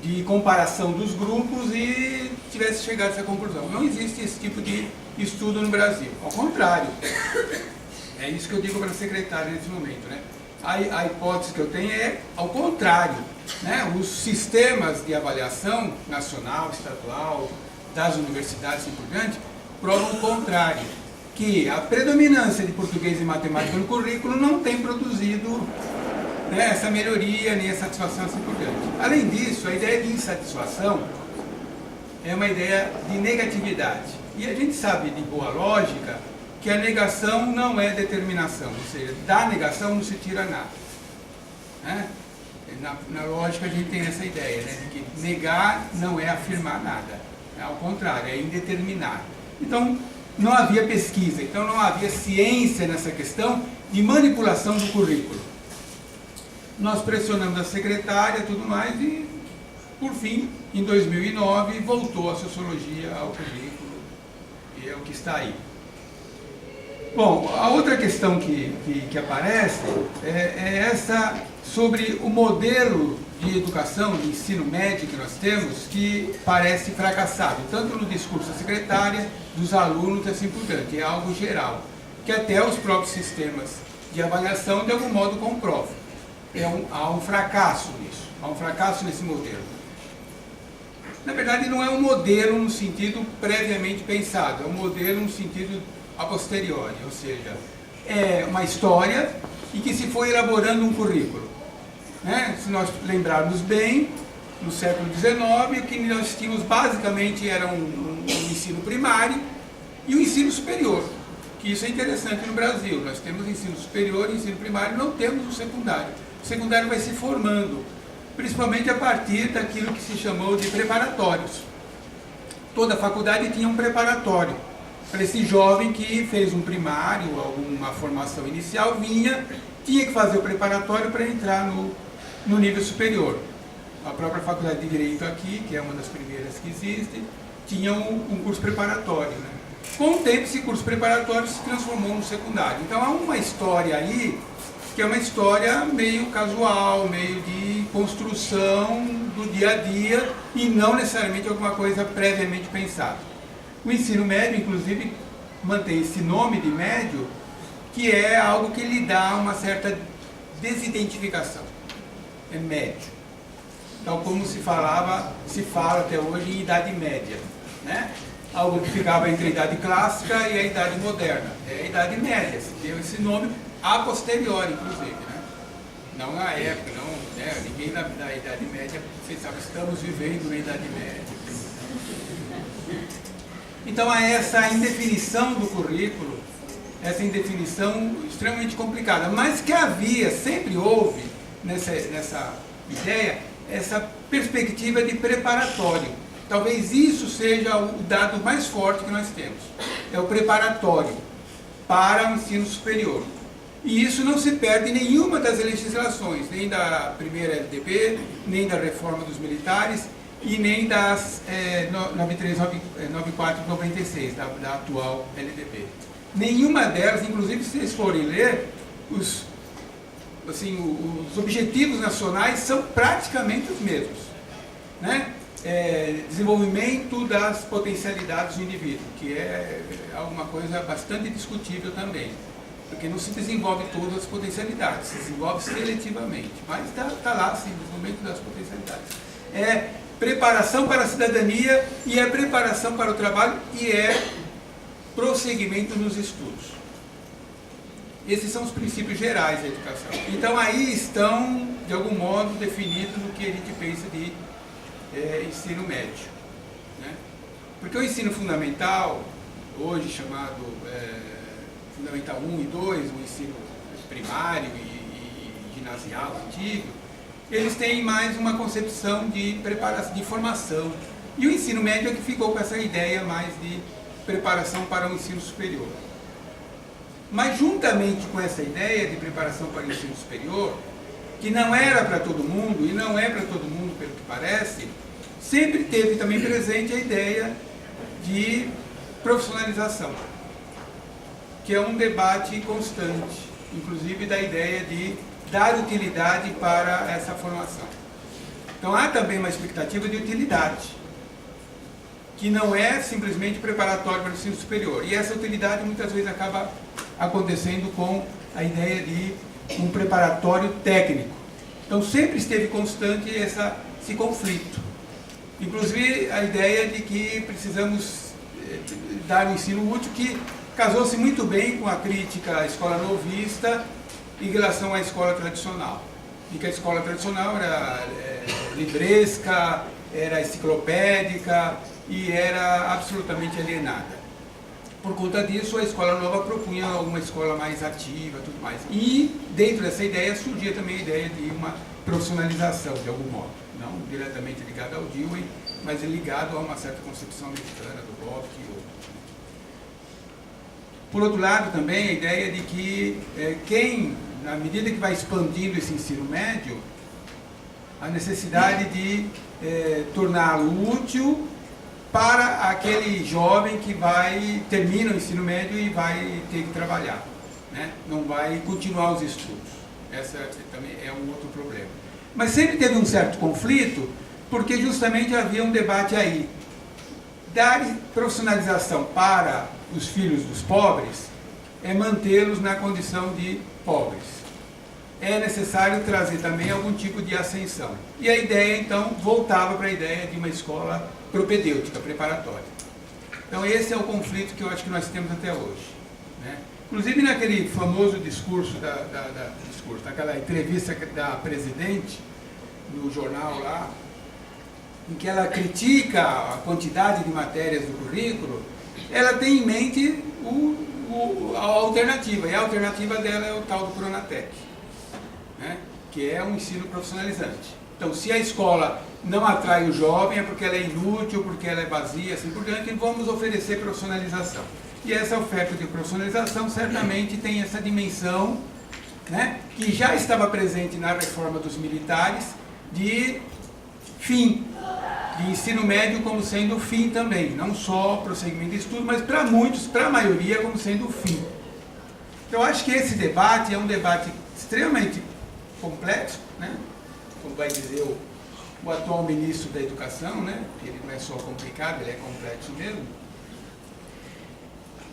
de comparação dos grupos e tivesse chegado a essa conclusão. Não existe esse tipo de estudo no Brasil. Ao contrário, é isso que eu digo para a secretária nesse momento, né? A hipótese que eu tenho é ao contrário, né? Os sistemas de avaliação nacional, estadual, das universidades e por diante, provam o contrário, que a predominância de português e matemática no currículo não tem produzido, né, essa melhoria, nem a satisfação assim por diante. Além disso, a ideia de insatisfação é uma ideia de negatividade. E a gente sabe, de boa lógica, que a negação não é determinação, ou seja, da negação não se tira nada, né? Na lógica a gente tem essa ideia, né, de que negar não é afirmar nada, ao contrário, é indeterminar. Então, não havia pesquisa, então não havia ciência nessa questão de manipulação do currículo. Nós pressionamos a secretária e tudo mais e, por fim, em 2009, voltou a sociologia ao currículo e é o que está aí. Bom, a outra questão que aparece é essa sobre o modelo de educação, de ensino médio que nós temos, que parece fracassado, tanto no discurso da secretária, dos alunos e assim por diante. É algo geral, que até os próprios sistemas de avaliação de algum modo comprovam. Há um fracasso nisso, há um fracasso nesse modelo. Na verdade, não é um modelo no sentido previamente pensado, é um modelo no sentido a posteriori, ou seja, é uma história e que se foi elaborando um currículo, né? Se nós lembrarmos bem, no século XIX, o que nós tínhamos basicamente era um ensino primário e um ensino superior, que isso é interessante no Brasil. Nós temos ensino superior e ensino primário, não temos o secundário. O secundário vai se formando, principalmente a partir daquilo que se chamou de preparatórios. Toda faculdade tinha um preparatório para esse jovem que fez um primário, alguma formação inicial, tinha que fazer o preparatório para entrar no nível superior. A própria Faculdade de Direito aqui, que é uma das primeiras que existe, tinha um curso preparatório, né? Com o tempo, esse curso preparatório se transformou no secundário. Então, há uma história aí, que é uma história meio casual, meio de construção do dia a dia, e não necessariamente alguma coisa previamente pensada. O ensino médio, inclusive, mantém esse nome de médio, que é algo que lhe dá uma certa desidentificação. É médio. Tal como se fala até hoje em Idade Média, né? Algo que ficava entre a Idade Clássica e a Idade Moderna. É a Idade Média, se deu esse nome a posteriori, inclusive, né? Não na época, não, né? Ninguém na Idade Média, vocês sabem, estamos vivendo na Idade Média. Então há essa indefinição do currículo, essa indefinição extremamente complicada, mas que sempre houve nessa ideia, essa perspectiva de preparatório. Talvez isso seja o dado mais forte que nós temos, é o preparatório para o ensino superior. E isso não se perde em nenhuma das legislações, nem da primeira LDB, nem da reforma dos militares, e nem das 9394 e 96, da atual LDB. Nenhuma delas, inclusive se vocês forem ler, assim, os objetivos nacionais são praticamente os mesmos, né? Desenvolvimento das potencialidades do indivíduo, que é alguma coisa bastante discutível também, porque não se desenvolve todas as potencialidades, se desenvolve seletivamente, mas está lá, sim, desenvolvimento das potencialidades. É preparação para a cidadania, e é preparação para o trabalho, e é prosseguimento nos estudos. Esses são os princípios gerais da educação. Então aí estão, de algum modo, definidos o que a gente pensa de ensino médio, né? Porque o ensino fundamental, hoje chamado Fundamental 1 e 2, o ensino primário e ginasial antigo, eles têm mais uma concepção de preparação, de formação. E o ensino médio é que ficou com essa ideia mais de preparação para o ensino superior. Mas juntamente com essa ideia de preparação para o ensino superior, que não era para todo mundo, e não é para todo mundo pelo que parece, sempre teve também presente a ideia de profissionalização, que é um debate constante, inclusive da ideia de dar utilidade para essa formação. Então há também uma expectativa de utilidade, que não é simplesmente preparatório para o ensino superior. E essa utilidade muitas vezes acaba acontecendo com a ideia de um preparatório técnico. Então sempre esteve constante esse conflito. Inclusive a ideia de que precisamos dar um ensino útil, que casou-se muito bem com a crítica à escola novista em relação à escola tradicional. E que a escola tradicional era libresca, era enciclopédica e era absolutamente alienada. Por conta disso, a escola nova propunha uma escola mais ativa, tudo mais. E dentro dessa ideia surgia também a ideia de uma profissionalização, de algum modo. Não diretamente ligado ao Dewey, mas ligado a uma certa concepção americana do Bock e outros. Por outro lado, também a ideia de que quem, na medida que vai expandindo esse ensino médio, a necessidade de torná-lo útil para aquele jovem que termina o ensino médio e vai ter que trabalhar, né? Não vai continuar os estudos. Essa também é um outro problema. Mas sempre teve um certo conflito, porque justamente havia um debate aí. Dar profissionalização para os filhos dos pobres é mantê-los na condição de pobres. É necessário trazer também algum tipo de ascensão. E a ideia, então, voltava para a ideia de uma escola propedêutica, preparatória. Então esse é o conflito que eu acho que nós temos até hoje, né? Inclusive naquele famoso discurso, naquela entrevista da presidente, no jornal lá, em que ela critica a quantidade de matérias do currículo, ela tem em mente a alternativa, e a alternativa dela é o tal do Pronatec, né? Que é um ensino profissionalizante. Então, se a escola não atrai o jovem, é porque ela é inútil, porque ela é vazia, assim por diante, então vamos oferecer profissionalização. E essa oferta de profissionalização certamente tem essa dimensão, né, que já estava presente na reforma dos militares, de fim, de ensino médio como sendo o fim também, não só prosseguimento de estudo, mas para muitos, para a maioria, como sendo o fim. Eu acho que esse debate é um debate extremamente complexo, né? Como vai dizer o atual ministro da Educação, né? Ele não é só complicado, ele é complexo mesmo.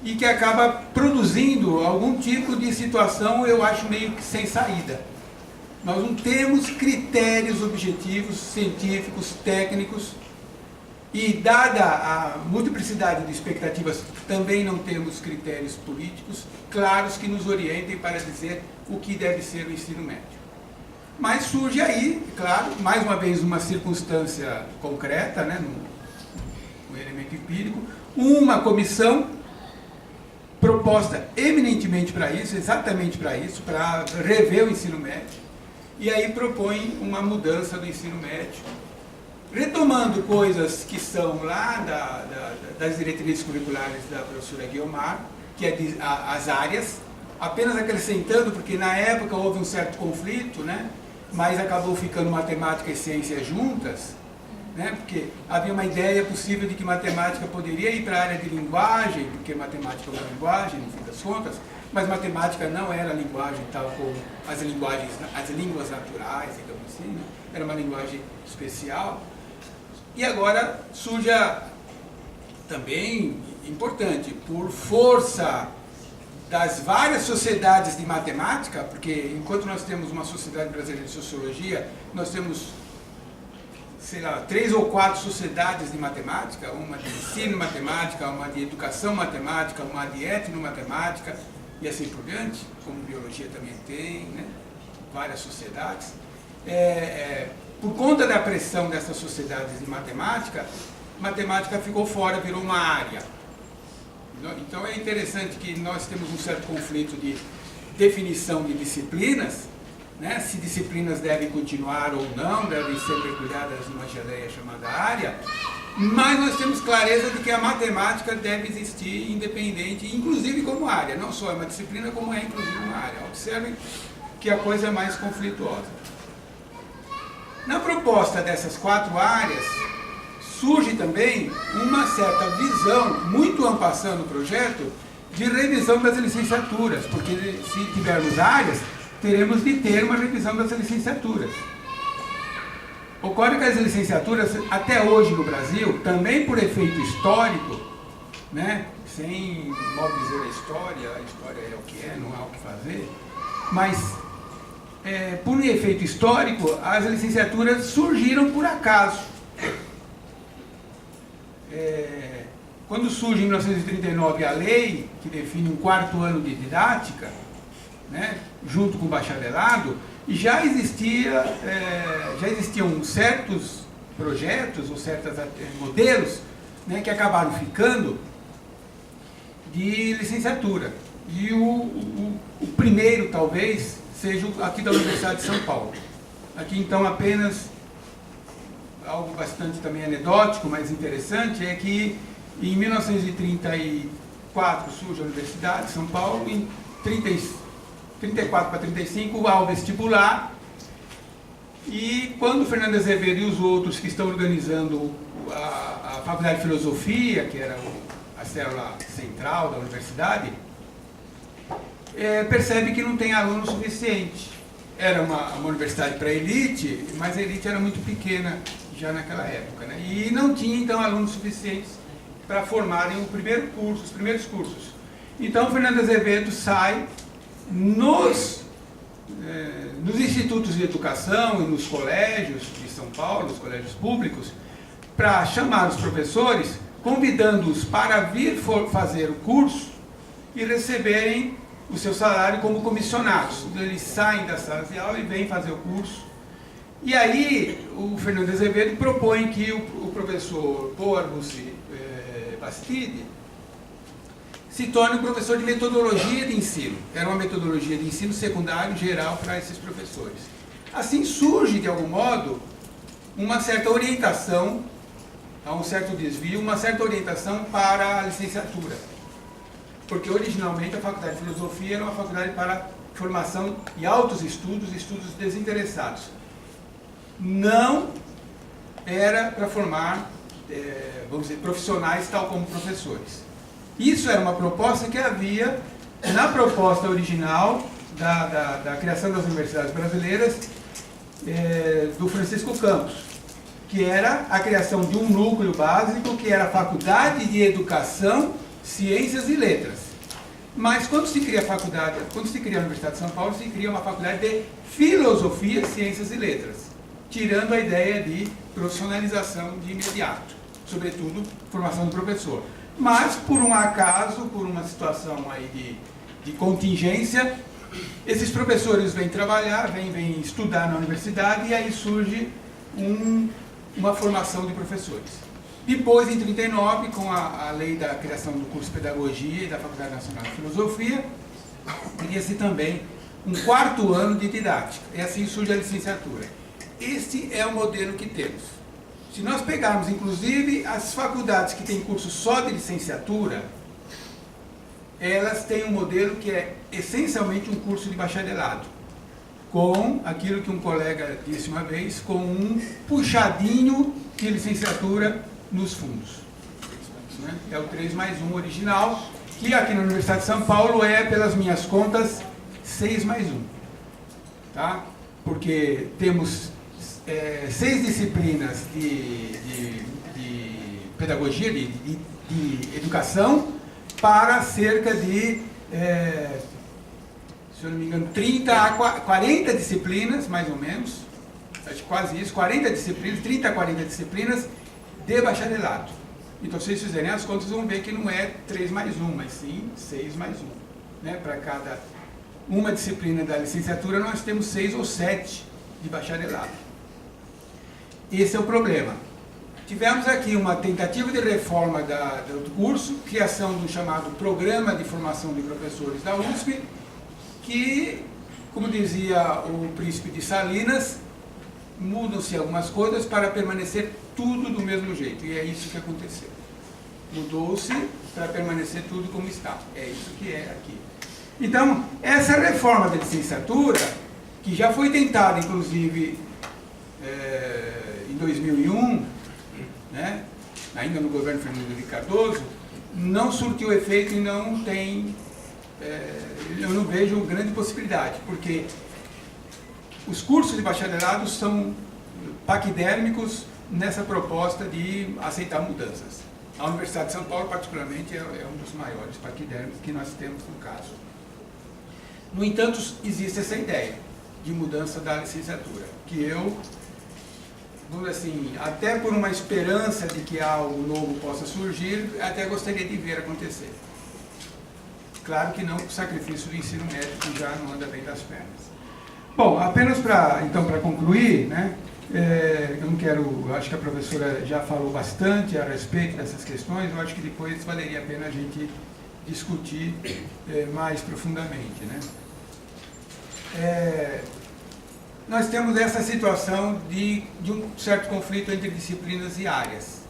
E que acaba produzindo algum tipo de situação, eu acho, meio que sem saída. Nós não temos critérios objetivos, científicos, técnicos, e dada a multiplicidade de expectativas, também não temos critérios políticos claros que nos orientem para dizer o que deve ser o ensino médio. Mas surge aí, claro, mais uma vez uma circunstância concreta, né, um elemento empírico, uma comissão proposta eminentemente para isso, exatamente para isso, para rever o ensino médio, e aí propõe uma mudança do ensino médio, retomando coisas que são lá das diretrizes curriculares da professora Guiomar, que é as áreas, apenas acrescentando, porque na época houve um certo conflito, né? Mas acabou ficando matemática e ciência juntas, né? Porque havia uma ideia possível de que matemática poderia ir para a área de linguagem, porque matemática é uma linguagem, no fim das contas, mas matemática não era a linguagem tal como as línguas naturais, digamos assim, né? Era uma linguagem especial. E agora surge também, importante, por força das várias sociedades de matemática, porque enquanto nós temos uma sociedade brasileira de sociologia, nós temos, sei lá, 3 ou 4 sociedades de matemática, uma de ensino matemática, uma de educação matemática, uma de etnomatemática, e assim por diante, como biologia também tem, né? Várias sociedades. Por conta da pressão dessas sociedades de matemática, matemática ficou fora, virou uma área. Então é interessante que nós temos um certo conflito de definição de disciplinas, né? Se disciplinas devem continuar ou não, devem ser mergulhadas numa geleia chamada área, mas nós temos clareza de que a matemática deve existir independente, inclusive como área, não só é uma disciplina, como é inclusive uma área. Observem que a coisa é mais conflituosa. Na proposta dessas 4 áreas, surge também uma certa visão, muito en passant no projeto, de revisão das licenciaturas, porque se tivermos áreas, teremos de ter uma revisão das licenciaturas. Ocorre que as licenciaturas, até hoje no Brasil, também por efeito histórico, né, sem modo dizer a história é o que é, não há o que fazer, mas por efeito histórico, as licenciaturas surgiram por acaso. Quando surge em 1939 a lei que define um 4º ano de didática, né, junto com o bacharelado, já existiam certos projetos ou certos modelos, né, que acabaram ficando de licenciatura. E o primeiro, talvez, seja aqui da Universidade de São Paulo. Aqui, então, apenas algo bastante também anedótico, mas interessante, é que em 1934 surge a Universidade de São Paulo, em 34 para 35 há o vestibular, e quando Fernando Azevedo e os outros que estão organizando a Faculdade de Filosofia, que era a célula central da universidade, percebe que não tem aluno suficiente. Era uma universidade para elite, mas a elite era muito pequena já naquela época, né? E não tinha, então, alunos suficientes para formarem os primeiros cursos. Então, Fernando Azevedo sai nos institutos de educação e nos colégios de São Paulo, os colégios públicos, para chamar os professores, convidando-os para vir fazer o curso e receberem o seu salário como comissionados. Eles saem das salas de aula e vêm fazer o curso. E aí o Fernando Azevedo propõe que o professor Porgus Bastide se torne um professor de metodologia de ensino. Era uma metodologia de ensino secundário geral para esses professores. Assim surge, de algum modo, uma certa orientação, um certo desvio, uma certa orientação para a licenciatura. Porque originalmente a Faculdade de Filosofia era uma faculdade para formação e altos estudos desinteressados. Não era para formar, vamos dizer, profissionais tal como professores. Isso era uma proposta que havia na proposta original da criação das universidades brasileiras do Francisco Campos, que era a criação de um núcleo básico que era a Faculdade de Educação, Ciências e Letras. Mas quando se cria a Universidade de São Paulo, se cria uma faculdade de Filosofia, Ciências e Letras, tirando a ideia de profissionalização de imediato, sobretudo formação do professor. Mas, por um acaso, por uma situação aí de contingência, esses professores vêm trabalhar, vêm estudar na universidade, e aí surge uma formação de professores. Depois, em 1939, com a lei da criação do curso de Pedagogia e da Faculdade Nacional de Filosofia, cria-se também um 4º ano de didática, e assim surge a licenciatura. Este é o modelo que temos. Se nós pegarmos, inclusive, as faculdades que têm curso só de licenciatura, elas têm um modelo que é essencialmente um curso de bacharelado, com aquilo que um colega disse uma vez, com um puxadinho de licenciatura nos fundos. É o 3+1 original, que aqui na Universidade de São Paulo é, pelas minhas contas, 6+1. Tá? Porque temos 6 disciplinas de pedagogia, de educação, para cerca de, se eu não me engano, 30 a 40 disciplinas, mais ou menos, acho que quase isso, 40 disciplinas, 30 a 40 disciplinas de bacharelado. Então, se vocês fizerem as contas, vão ver que não é 3+1, mas sim 6+1. Né? Para cada uma disciplina da licenciatura, nós temos 6 ou 7 de bacharelado. Esse é o problema. Tivemos aqui uma tentativa de reforma do curso, criação do chamado Programa de Formação de Professores da USP, que, como dizia o príncipe de Salinas, mudam-se algumas coisas para permanecer tudo do mesmo jeito. E é isso que aconteceu. Mudou-se para permanecer tudo como está. É isso que é aqui. Então, essa reforma da licenciatura, que já foi tentada, inclusive, em 2001, né, ainda no governo Fernando Henrique Cardoso, não surtiu efeito e não tem, eu não vejo grande possibilidade, porque os cursos de bacharelado são paquidérmicos nessa proposta de aceitar mudanças. A Universidade de São Paulo, particularmente, é um dos maiores paquidérmicos que nós temos no caso. No entanto, existe essa ideia de mudança da licenciatura, que eu, assim, até por uma esperança de que algo novo possa surgir, até gostaria de ver acontecer. Claro que não com o sacrifício do ensino médio, que já não anda bem das pernas. Bom, apenas para concluir, né, eu acho que a professora já falou bastante a respeito dessas questões, eu acho que depois valeria a pena a gente discutir mais profundamente, né. Nós temos essa situação de um certo conflito entre disciplinas e áreas,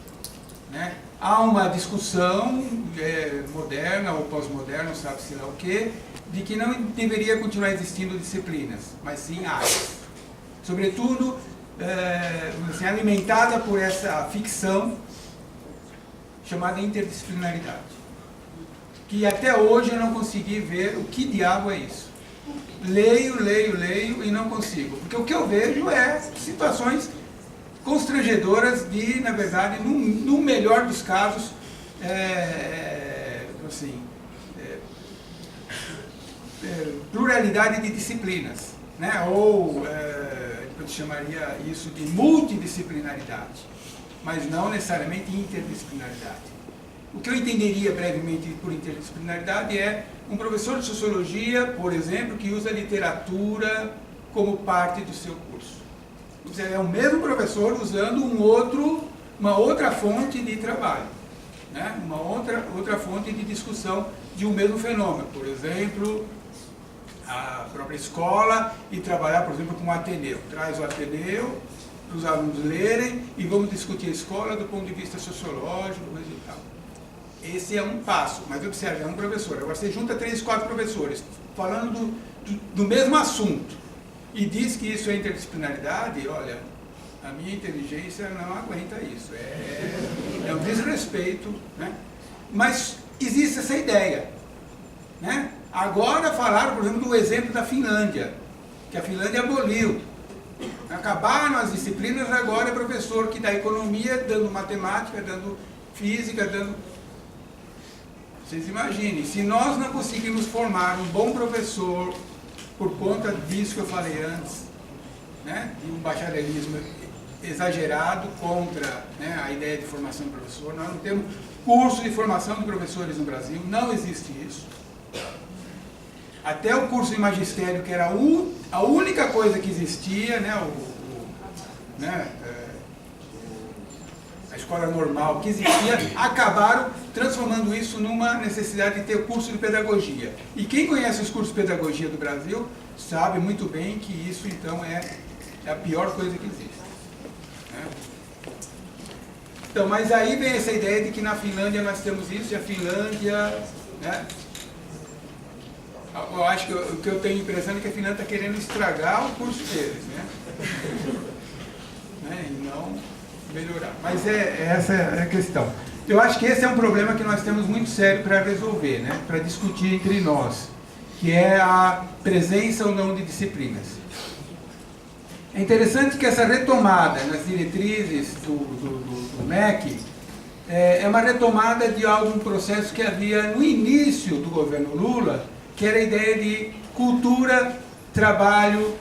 né? Há uma discussão moderna ou pós-moderna, sabe-se lá o quê, de que não deveria continuar existindo disciplinas, mas sim áreas. Sobretudo, assim, alimentada por essa ficção chamada interdisciplinaridade, que até hoje eu não consegui ver o que diabo é isso. Leio e não consigo, porque o que eu vejo é situações constrangedoras de, na verdade, no melhor dos casos, pluralidade de disciplinas, né? Ou eu chamaria isso de multidisciplinaridade, mas não necessariamente interdisciplinaridade. O que eu entenderia brevemente por interdisciplinaridade é um professor de sociologia, por exemplo, que usa literatura como parte do seu curso. É o mesmo professor usando uma outra fonte de trabalho, né? Uma outra fonte de discussão de um mesmo fenômeno. Por exemplo, a própria escola e trabalhar, por exemplo, com o Ateneu. Traz o Ateneu para os alunos lerem e vamos discutir a escola do ponto de vista sociológico, coisa e tal. Esse é um passo, mas observe, é um professor. Agora você junta 3, 4 professores falando do mesmo assunto e diz que isso é interdisciplinaridade, olha, a minha inteligência não aguenta isso. É um desrespeito, né? Mas existe essa ideia, né? Agora falaram, por exemplo, do exemplo da Finlândia, que a Finlândia aboliu. Acabaram as disciplinas, agora é professor que dá economia, dando matemática, dando física, dando... Vocês imaginem, se nós não conseguirmos formar um bom professor por conta disso que eu falei antes, né, de um bacharelismo exagerado contra, né, a ideia de formação de professor, nós não temos curso de formação de professores no Brasil, não existe isso. Até o curso de magistério, que era a única coisa que existia, né, a escola normal que existia, acabaram transformando isso numa necessidade de ter curso de pedagogia. E quem conhece os cursos de pedagogia do Brasil sabe muito bem que isso, então, é a pior coisa que existe, né? Então, mas aí vem essa ideia de que na Finlândia nós temos isso, e a Finlândia, né? Eu acho que o que eu tenho a impressão é que a Finlândia está querendo estragar o curso deles, né? E não melhorar. Mas essa é a questão. Eu acho que esse é um problema que nós temos muito sério para resolver, né? Para discutir entre nós, que é a presença ou não de disciplinas. É interessante que essa retomada nas diretrizes do MEC é uma retomada de algum processo que havia no início do governo Lula, que era a ideia de cultura, trabalho,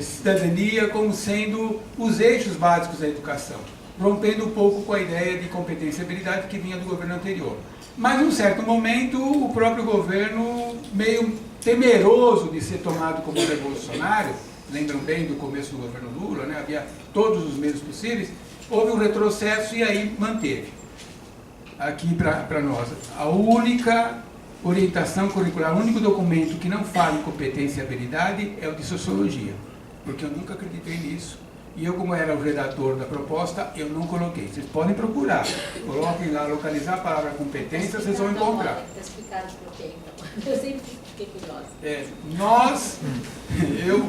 cidadania como sendo os eixos básicos da educação, rompendo um pouco com a ideia de competência e habilidade que vinha do governo anterior. Mas, num certo momento, o próprio governo, meio temeroso de ser tomado como revolucionário, lembram bem do começo do governo Lula, né? Havia todos os meios possíveis, houve um retrocesso e aí manteve. Aqui para nós, a única orientação curricular, o único documento que não fala em competência e habilidade é o de sociologia, porque eu nunca acreditei nisso. E eu, como era o redator da proposta, eu não coloquei. Vocês podem procurar, coloquem lá, localizar a palavra competência, vocês vão encontrar. Eu sempre fiquei curiosa. Eu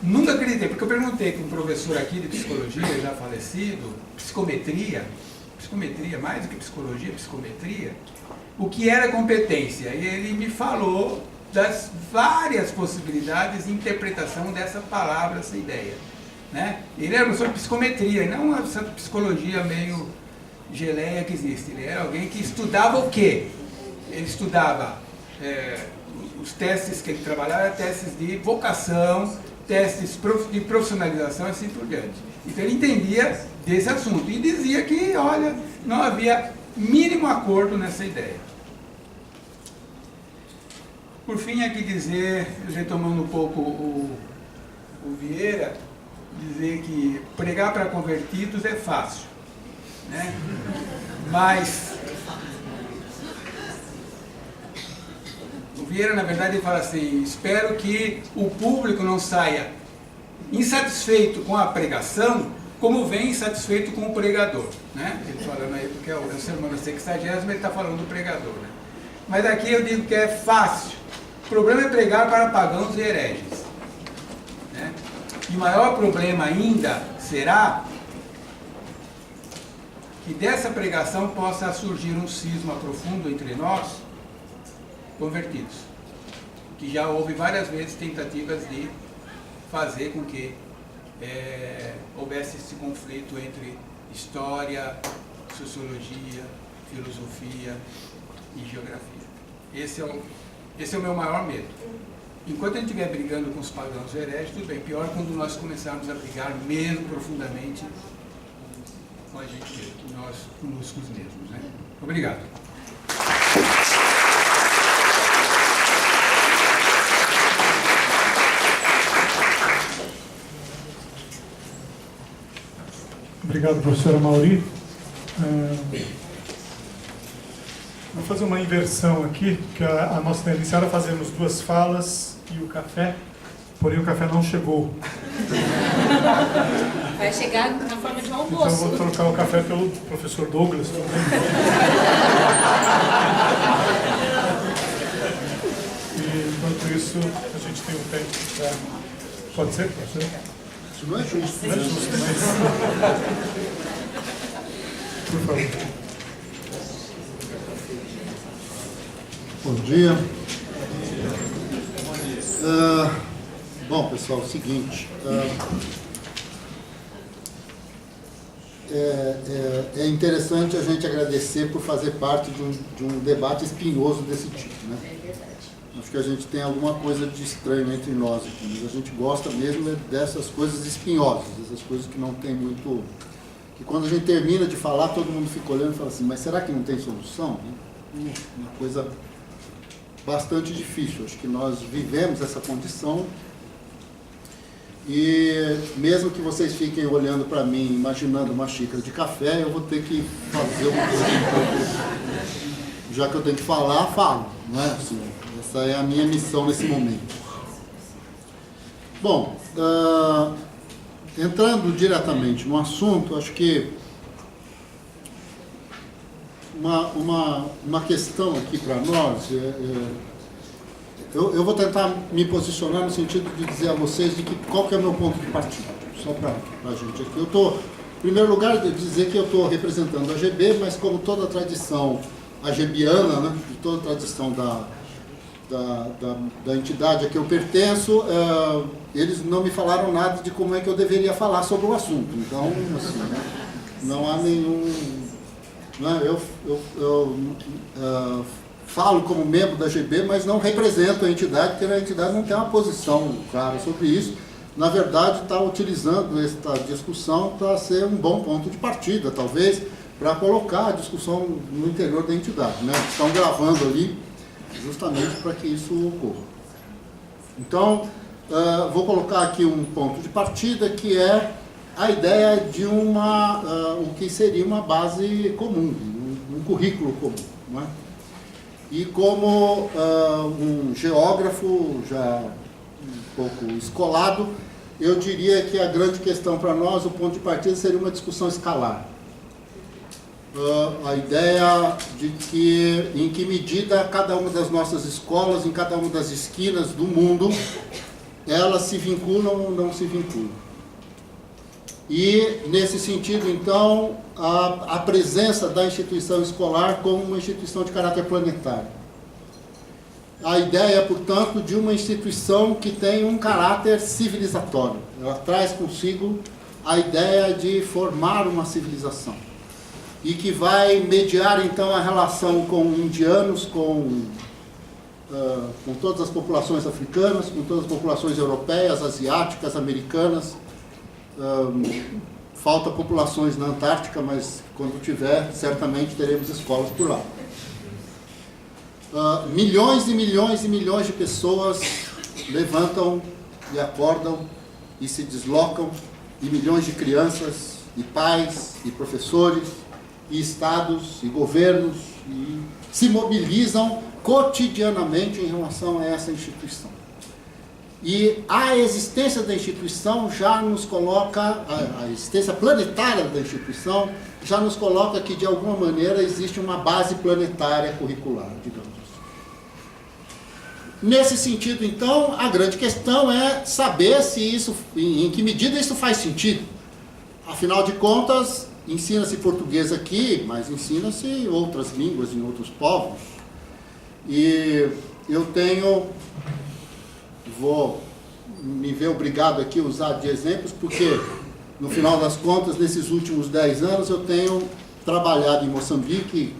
nunca acreditei, porque eu perguntei com um professor aqui de psicologia, já falecido, psicometria, mais do que psicologia, psicometria, o que era competência. E ele me falou das várias possibilidades de interpretação dessa palavra, essa ideia. Né? Ele era professor de psicometria, e não essa psicologia meio geleia que existe. Ele era alguém que estudava o quê? Ele estudava os testes que ele trabalhava, testes de vocação, testes de profissionalização e assim por diante. Então ele entendia desse assunto e dizia que, olha, não havia mínimo acordo nessa ideia. Por fim, aqui dizer, retomando um pouco o Vieira, dizer que pregar para convertidos é fácil, né? Mas o Vieira, na verdade, ele fala assim: espero que o público não saia insatisfeito com a pregação, como vem insatisfeito com o pregador, né? Ele falando aí, porque é o sermão 60º, ele está falando do pregador, né? Mas aqui eu digo que é fácil. O problema é pregar para pagãos e hereges, né? E o maior problema ainda será que dessa pregação possa surgir um cisma profundo entre nós, convertidos, que já houve várias vezes tentativas de fazer com que houvesse esse conflito entre história, sociologia, filosofia e geografia. Esse é o meu maior medo. Enquanto a gente estiver brigando com os pagãos e hereges, tudo bem. Pior quando nós começarmos a brigar mesmo profundamente com a gente mesmo, nós conosco mesmos, né? Obrigado. Obrigado, professora Mauri. Vou fazer uma inversão aqui, porque a nossa ideia inicial era fazermos 2 falas e o café, porém o café não chegou. Vai chegar na forma de um almoço. Então eu vou trocar o café pelo professor Douglas também. E enquanto isso, a gente tem um tempo para... Pode ser, professor? Isso não é justo. Não é justo, mas... Por favor. Bom dia. Bom, pessoal, é o seguinte. É interessante a gente agradecer por fazer parte de um debate espinhoso desse tipo, né? É verdade. Acho que a gente tem alguma coisa de estranho entre nós aqui, mas a gente gosta mesmo dessas coisas espinhosas, dessas coisas que não tem muito... Que quando a gente termina de falar, todo mundo fica olhando e fala assim, mas será que não tem solução? Uma coisa bastante difícil. Acho que nós vivemos essa condição e mesmo que vocês fiquem olhando para mim, imaginando uma xícara de café, eu vou ter que fazer uma coisa. Já que eu tenho que falar, falo, não é? Assim, essa é a minha missão nesse momento. Bom, entrando diretamente no assunto, acho que uma questão aqui para nós, eu vou tentar me posicionar no sentido de dizer a vocês de que qual que é o meu ponto de partida, só para a gente aqui. Eu estou Em primeiro lugar, dizer que eu estou representando a AGB, mas como toda a tradição agebiana, né, de toda a tradição da entidade a que eu pertenço, eles não me falaram nada de como é que eu deveria falar sobre o assunto. Então, assim, não há nenhum... Né, eu falo como membro da AGB, mas não represento a entidade, porque a entidade não tem uma posição clara sobre isso. Na verdade, está utilizando esta discussão para ser um bom ponto de partida, talvez, para colocar a discussão no interior da entidade. Né? Estão gravando ali justamente para que isso ocorra. Então, vou colocar aqui um ponto de partida, que é a ideia de o que seria uma base comum, um currículo comum. Não é? E como um geógrafo já um pouco escolado, eu diria que a grande questão para nós, o ponto de partida, seria uma discussão escalar. A ideia de que, em que medida cada uma das nossas escolas, em cada uma das esquinas do mundo, elas se vinculam ou não se vinculam. E, nesse sentido, então, a presença da instituição escolar como uma instituição de caráter planetário. A ideia, portanto, de uma instituição que tem um caráter civilizatório. Ela traz consigo a ideia de formar uma civilização. E que vai mediar, então, a relação com indianos, com todas as populações africanas, com todas as populações europeias, asiáticas, americanas. Falta populações na Antártica, mas quando tiver, certamente teremos escolas por lá. Milhões e milhões e milhões de pessoas levantam e acordam e se deslocam, e milhões de crianças, e pais, e professores, e estados, e governos, e se mobilizam cotidianamente em relação a essa instituição. E a existência da instituição já nos coloca, a existência planetária da instituição, já nos coloca que, de alguma maneira, existe uma base planetária curricular, digamos. Nesse sentido, então, a grande questão é saber se isso, em que medida isso faz sentido. Afinal de contas, ensina-se português aqui, mas ensina-se outras línguas em outros povos. E eu vou me ver obrigado aqui a usar de exemplos, porque, no final das contas, nesses últimos 10 anos, eu tenho trabalhado em Moçambique,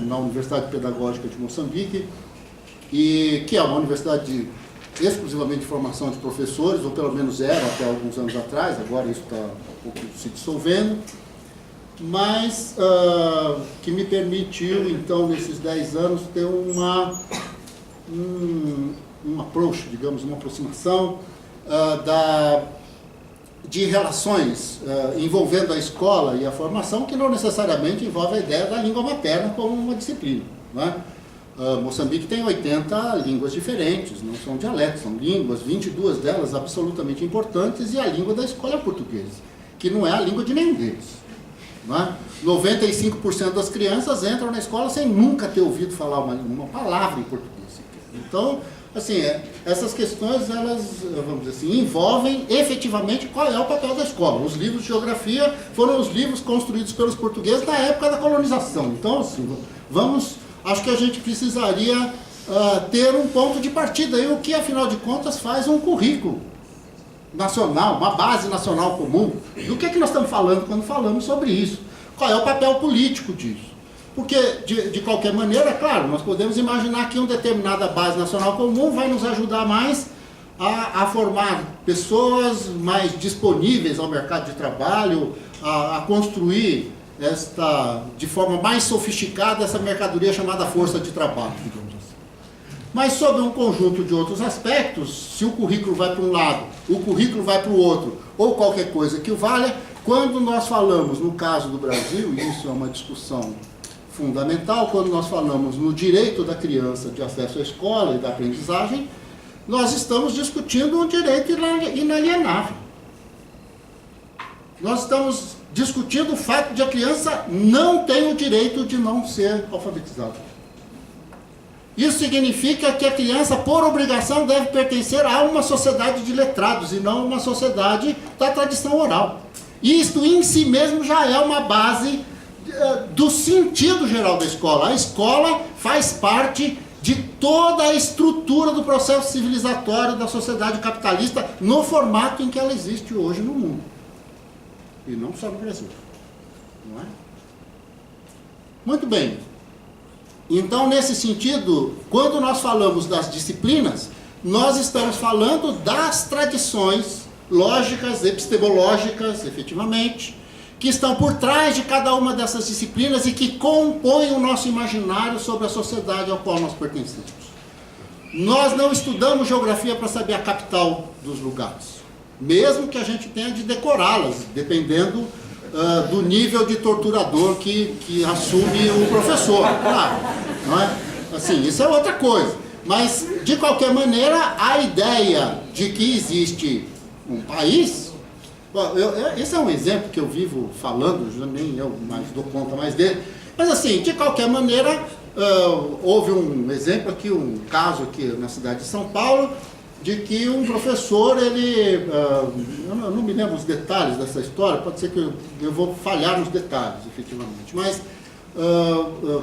na Universidade Pedagógica de Moçambique, que é uma universidade exclusivamente de formação de professores, ou pelo menos era até alguns anos atrás, agora isso está um pouco se dissolvendo, mas que me permitiu, então, nesses 10 anos, ter um approach, digamos, uma aproximação de relações envolvendo a escola e a formação, que não necessariamente envolve a ideia da língua materna como uma disciplina, não é? Moçambique tem 80 línguas diferentes, não são dialetos, são línguas, 22 delas absolutamente importantes, e a língua da escola é portuguesa, que não é a língua de nenhum deles. Não é? 95% das crianças entram na escola sem nunca ter ouvido falar uma palavra em português. Então, assim, essas questões, elas, vamos dizer assim, envolvem efetivamente qual é o papel da escola. Os livros de geografia foram os livros construídos pelos portugueses na época da colonização. Então, assim, acho que a gente precisaria ter um ponto de partida, e o que, afinal de contas, faz um currículo nacional, uma base nacional comum. Do que nós estamos falando quando falamos sobre isso? Qual é o papel político disso? Porque, de qualquer maneira, claro, nós podemos imaginar que uma determinada base nacional comum vai nos ajudar mais a formar pessoas mais disponíveis ao mercado de trabalho, a construir de forma mais sofisticada essa mercadoria chamada força de trabalho, digamos assim. Mas sob um conjunto de outros aspectos, se o currículo vai para um lado, o currículo vai para o outro, ou qualquer coisa que o valha, quando nós falamos, no caso do Brasil, e isso é uma discussão fundamental, quando nós falamos no direito da criança de acesso à escola e da aprendizagem, nós estamos discutindo um direito inalienável. Nós estamos discutindo o fato de a criança não ter o direito de não ser alfabetizada. Isso significa que a criança, por obrigação, deve pertencer a uma sociedade de letrados e não uma sociedade da tradição oral. Isto em si mesmo já é uma base do sentido geral da escola. A escola faz parte de toda a estrutura do processo civilizatório da sociedade capitalista no formato em que ela existe hoje no mundo. E não só no Brasil. Não é? Muito bem. Então, nesse sentido, quando nós falamos das disciplinas, nós estamos falando das tradições lógicas, epistemológicas, efetivamente, que estão por trás de cada uma dessas disciplinas e que compõem o nosso imaginário sobre a sociedade ao qual nós pertencemos. Nós não estudamos geografia para saber a capital dos lugares, mesmo que a gente tenha de decorá-las, dependendo do nível de torturador que assume o professor, claro, não é? Assim, isso é outra coisa. Mas, de qualquer maneira, a ideia de que existe um país... Bom, esse é um exemplo que eu vivo falando, nem eu mais dou conta mais dele. Mas assim, de qualquer maneira, houve um exemplo aqui, um caso aqui na cidade de São Paulo, de que um professor, ele... eu não me lembro os detalhes dessa história, pode ser que eu vou falhar nos detalhes, efetivamente. Mas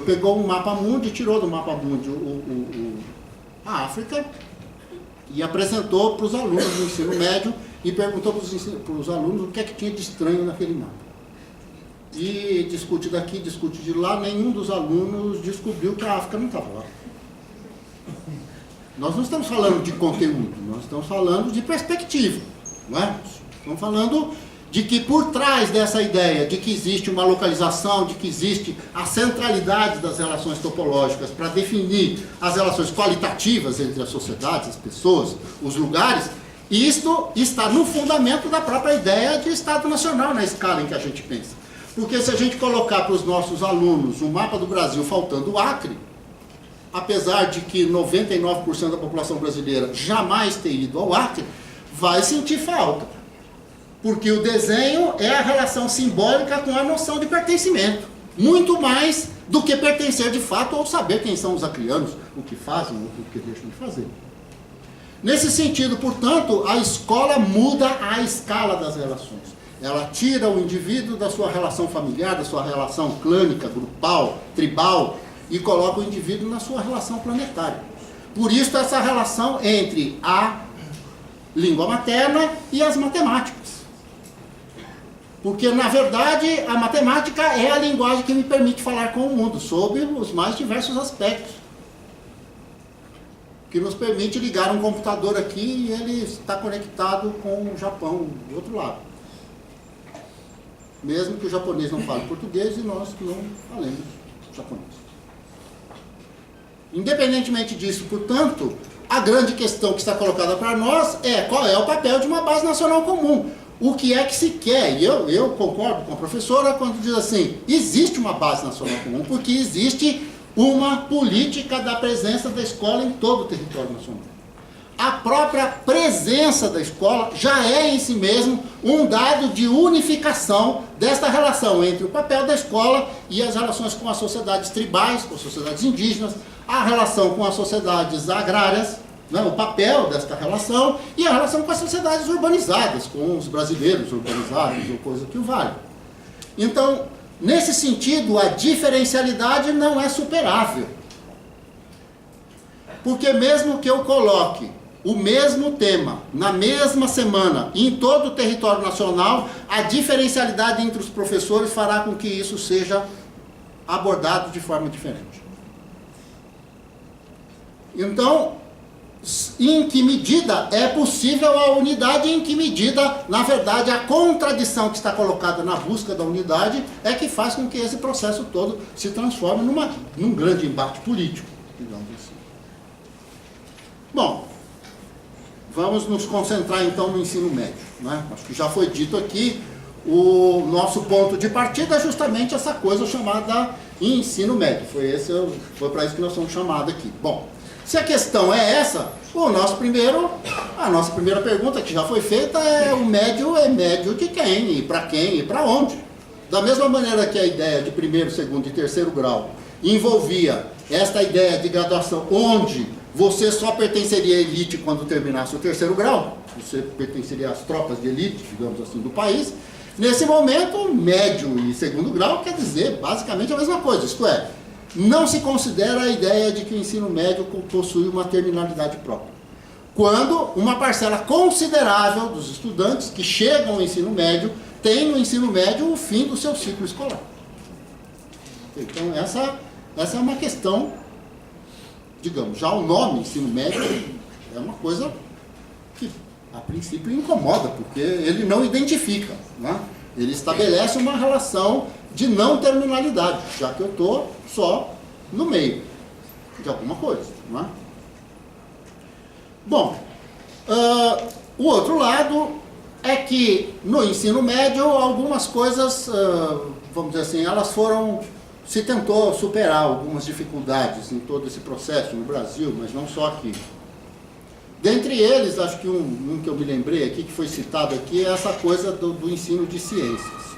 pegou um mapa mundi, tirou do mapa mundi a África e apresentou para os alunos do ensino médio e perguntou para os alunos o que é que tinha de estranho naquele mapa. E discute daqui, discute de lá, nenhum dos alunos descobriu que a África não estava lá. Nós não estamos falando de conteúdo, nós estamos falando de perspectiva, não é? Estamos falando de que por trás dessa ideia de que existe uma localização, de que existe a centralidade das relações topológicas para definir as relações qualitativas entre as sociedades, as pessoas, os lugares, isto está no fundamento da própria ideia de Estado Nacional na escala em que a gente pensa. Porque se a gente colocar para os nossos alunos um mapa do Brasil faltando o Acre, apesar de que 99% da população brasileira jamais ter ido ao Acre, vai sentir falta. Porque o desenho é a relação simbólica com a noção de pertencimento. Muito mais do que pertencer de fato ou saber quem são os acrianos, o que fazem ou o que deixam de fazer. Nesse sentido, portanto, a escola muda a escala das relações. Ela tira o indivíduo da sua relação familiar, da sua relação clânica, grupal, tribal, e coloca o indivíduo na sua relação planetária. Por isso, essa relação entre a língua materna e as matemáticas. Porque, na verdade, a matemática é a linguagem que me permite falar com o mundo, sob os mais diversos aspectos. Que nos permite ligar um computador aqui e ele está conectado com o Japão, do outro lado. Mesmo que o japonês não fale português e nós não falemos japonês. Independentemente disso, portanto, a grande questão que está colocada para nós é qual é o papel de uma base nacional comum. O que é que se quer? E eu concordo com a professora quando diz assim, existe uma base nacional comum, porque existe uma política da presença da escola em todo o território nacional. A própria presença da escola já é em si mesmo um dado de unificação desta relação entre o papel da escola e as relações com as sociedades tribais, com as sociedades indígenas, a relação com as sociedades agrárias, né, o papel desta relação, e a relação com as sociedades urbanizadas, com os brasileiros urbanizados, ou coisa que o vale. Então, nesse sentido, a diferencialidade não é superável. Porque mesmo que eu coloque o mesmo tema, na mesma semana, em todo o território nacional, a diferencialidade entre os professores fará com que isso seja abordado de forma diferente. Então, em que medida é possível a unidade e em que medida, na verdade, a contradição que está colocada na busca da unidade é que faz com que esse processo todo se transforme num grande embate político, digamos assim. Bom, vamos nos concentrar então no ensino médio, né? Acho que já foi dito aqui, o nosso ponto de partida é justamente essa coisa chamada ensino médio. Foi para isso que nós somos chamados aqui. Bom, se a questão é essa, a nossa primeira pergunta que já foi feita é o médio é médio de quem, e para onde? Da mesma maneira que a ideia de primeiro, segundo e terceiro grau envolvia esta ideia de graduação onde você só pertenceria à elite quando terminasse o terceiro grau, você pertenceria às tropas de elite, digamos assim, do país. Nesse momento, médio e segundo grau quer dizer basicamente a mesma coisa, isto é, não se considera a ideia de que o ensino médio possui uma terminalidade própria. Quando uma parcela considerável dos estudantes que chegam ao ensino médio tem no ensino médio o fim do seu ciclo escolar. Então, essa é uma questão, digamos, já o nome ensino médio é uma coisa que, a princípio, incomoda, porque ele não identifica, né? Ele estabelece uma relação de não terminalidade, já que eu estou só no meio de alguma coisa, não é? Bom, o outro lado é que no ensino médio algumas coisas, vamos dizer assim, elas foram, se tentou superar algumas dificuldades em todo esse processo no Brasil, mas não só aqui. Dentre eles, acho que um que eu me lembrei aqui, que foi citado aqui, é essa coisa do ensino de ciências.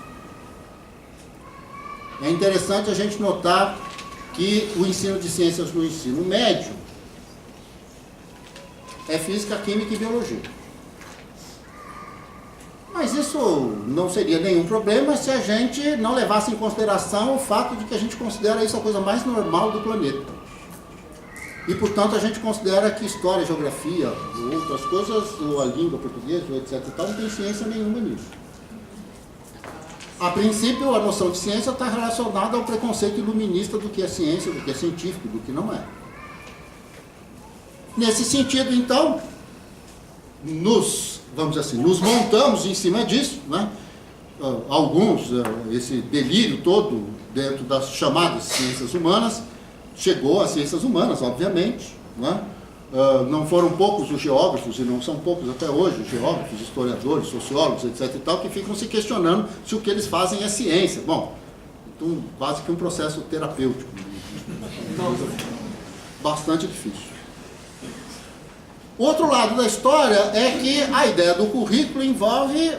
É interessante a gente notar que o ensino de ciências no ensino médio é física, química e biologia. Mas isso não seria nenhum problema se a gente não levasse em consideração o fato de que a gente considera isso a coisa mais normal do planeta. E, portanto, a gente considera que história, geografia, outras coisas, ou a língua portuguesa, etc. e tal, não tem ciência nenhuma nisso. A princípio, a noção de ciência está relacionada ao preconceito iluminista do que é ciência, do que é científico, do que não é. Nesse sentido, então, vamos dizer assim, nos montamos em cima disso, né? Alguns, esse delírio todo dentro das chamadas ciências humanas, chegou às ciências humanas, obviamente, né? Não foram poucos os geógrafos, e não são poucos até hoje, os geógrafos, historiadores, sociólogos, etc. e tal, que ficam se questionando se o que eles fazem é ciência. Bom, então, quase que um processo terapêutico. Bastante difícil. O outro lado da história é que a ideia do currículo envolve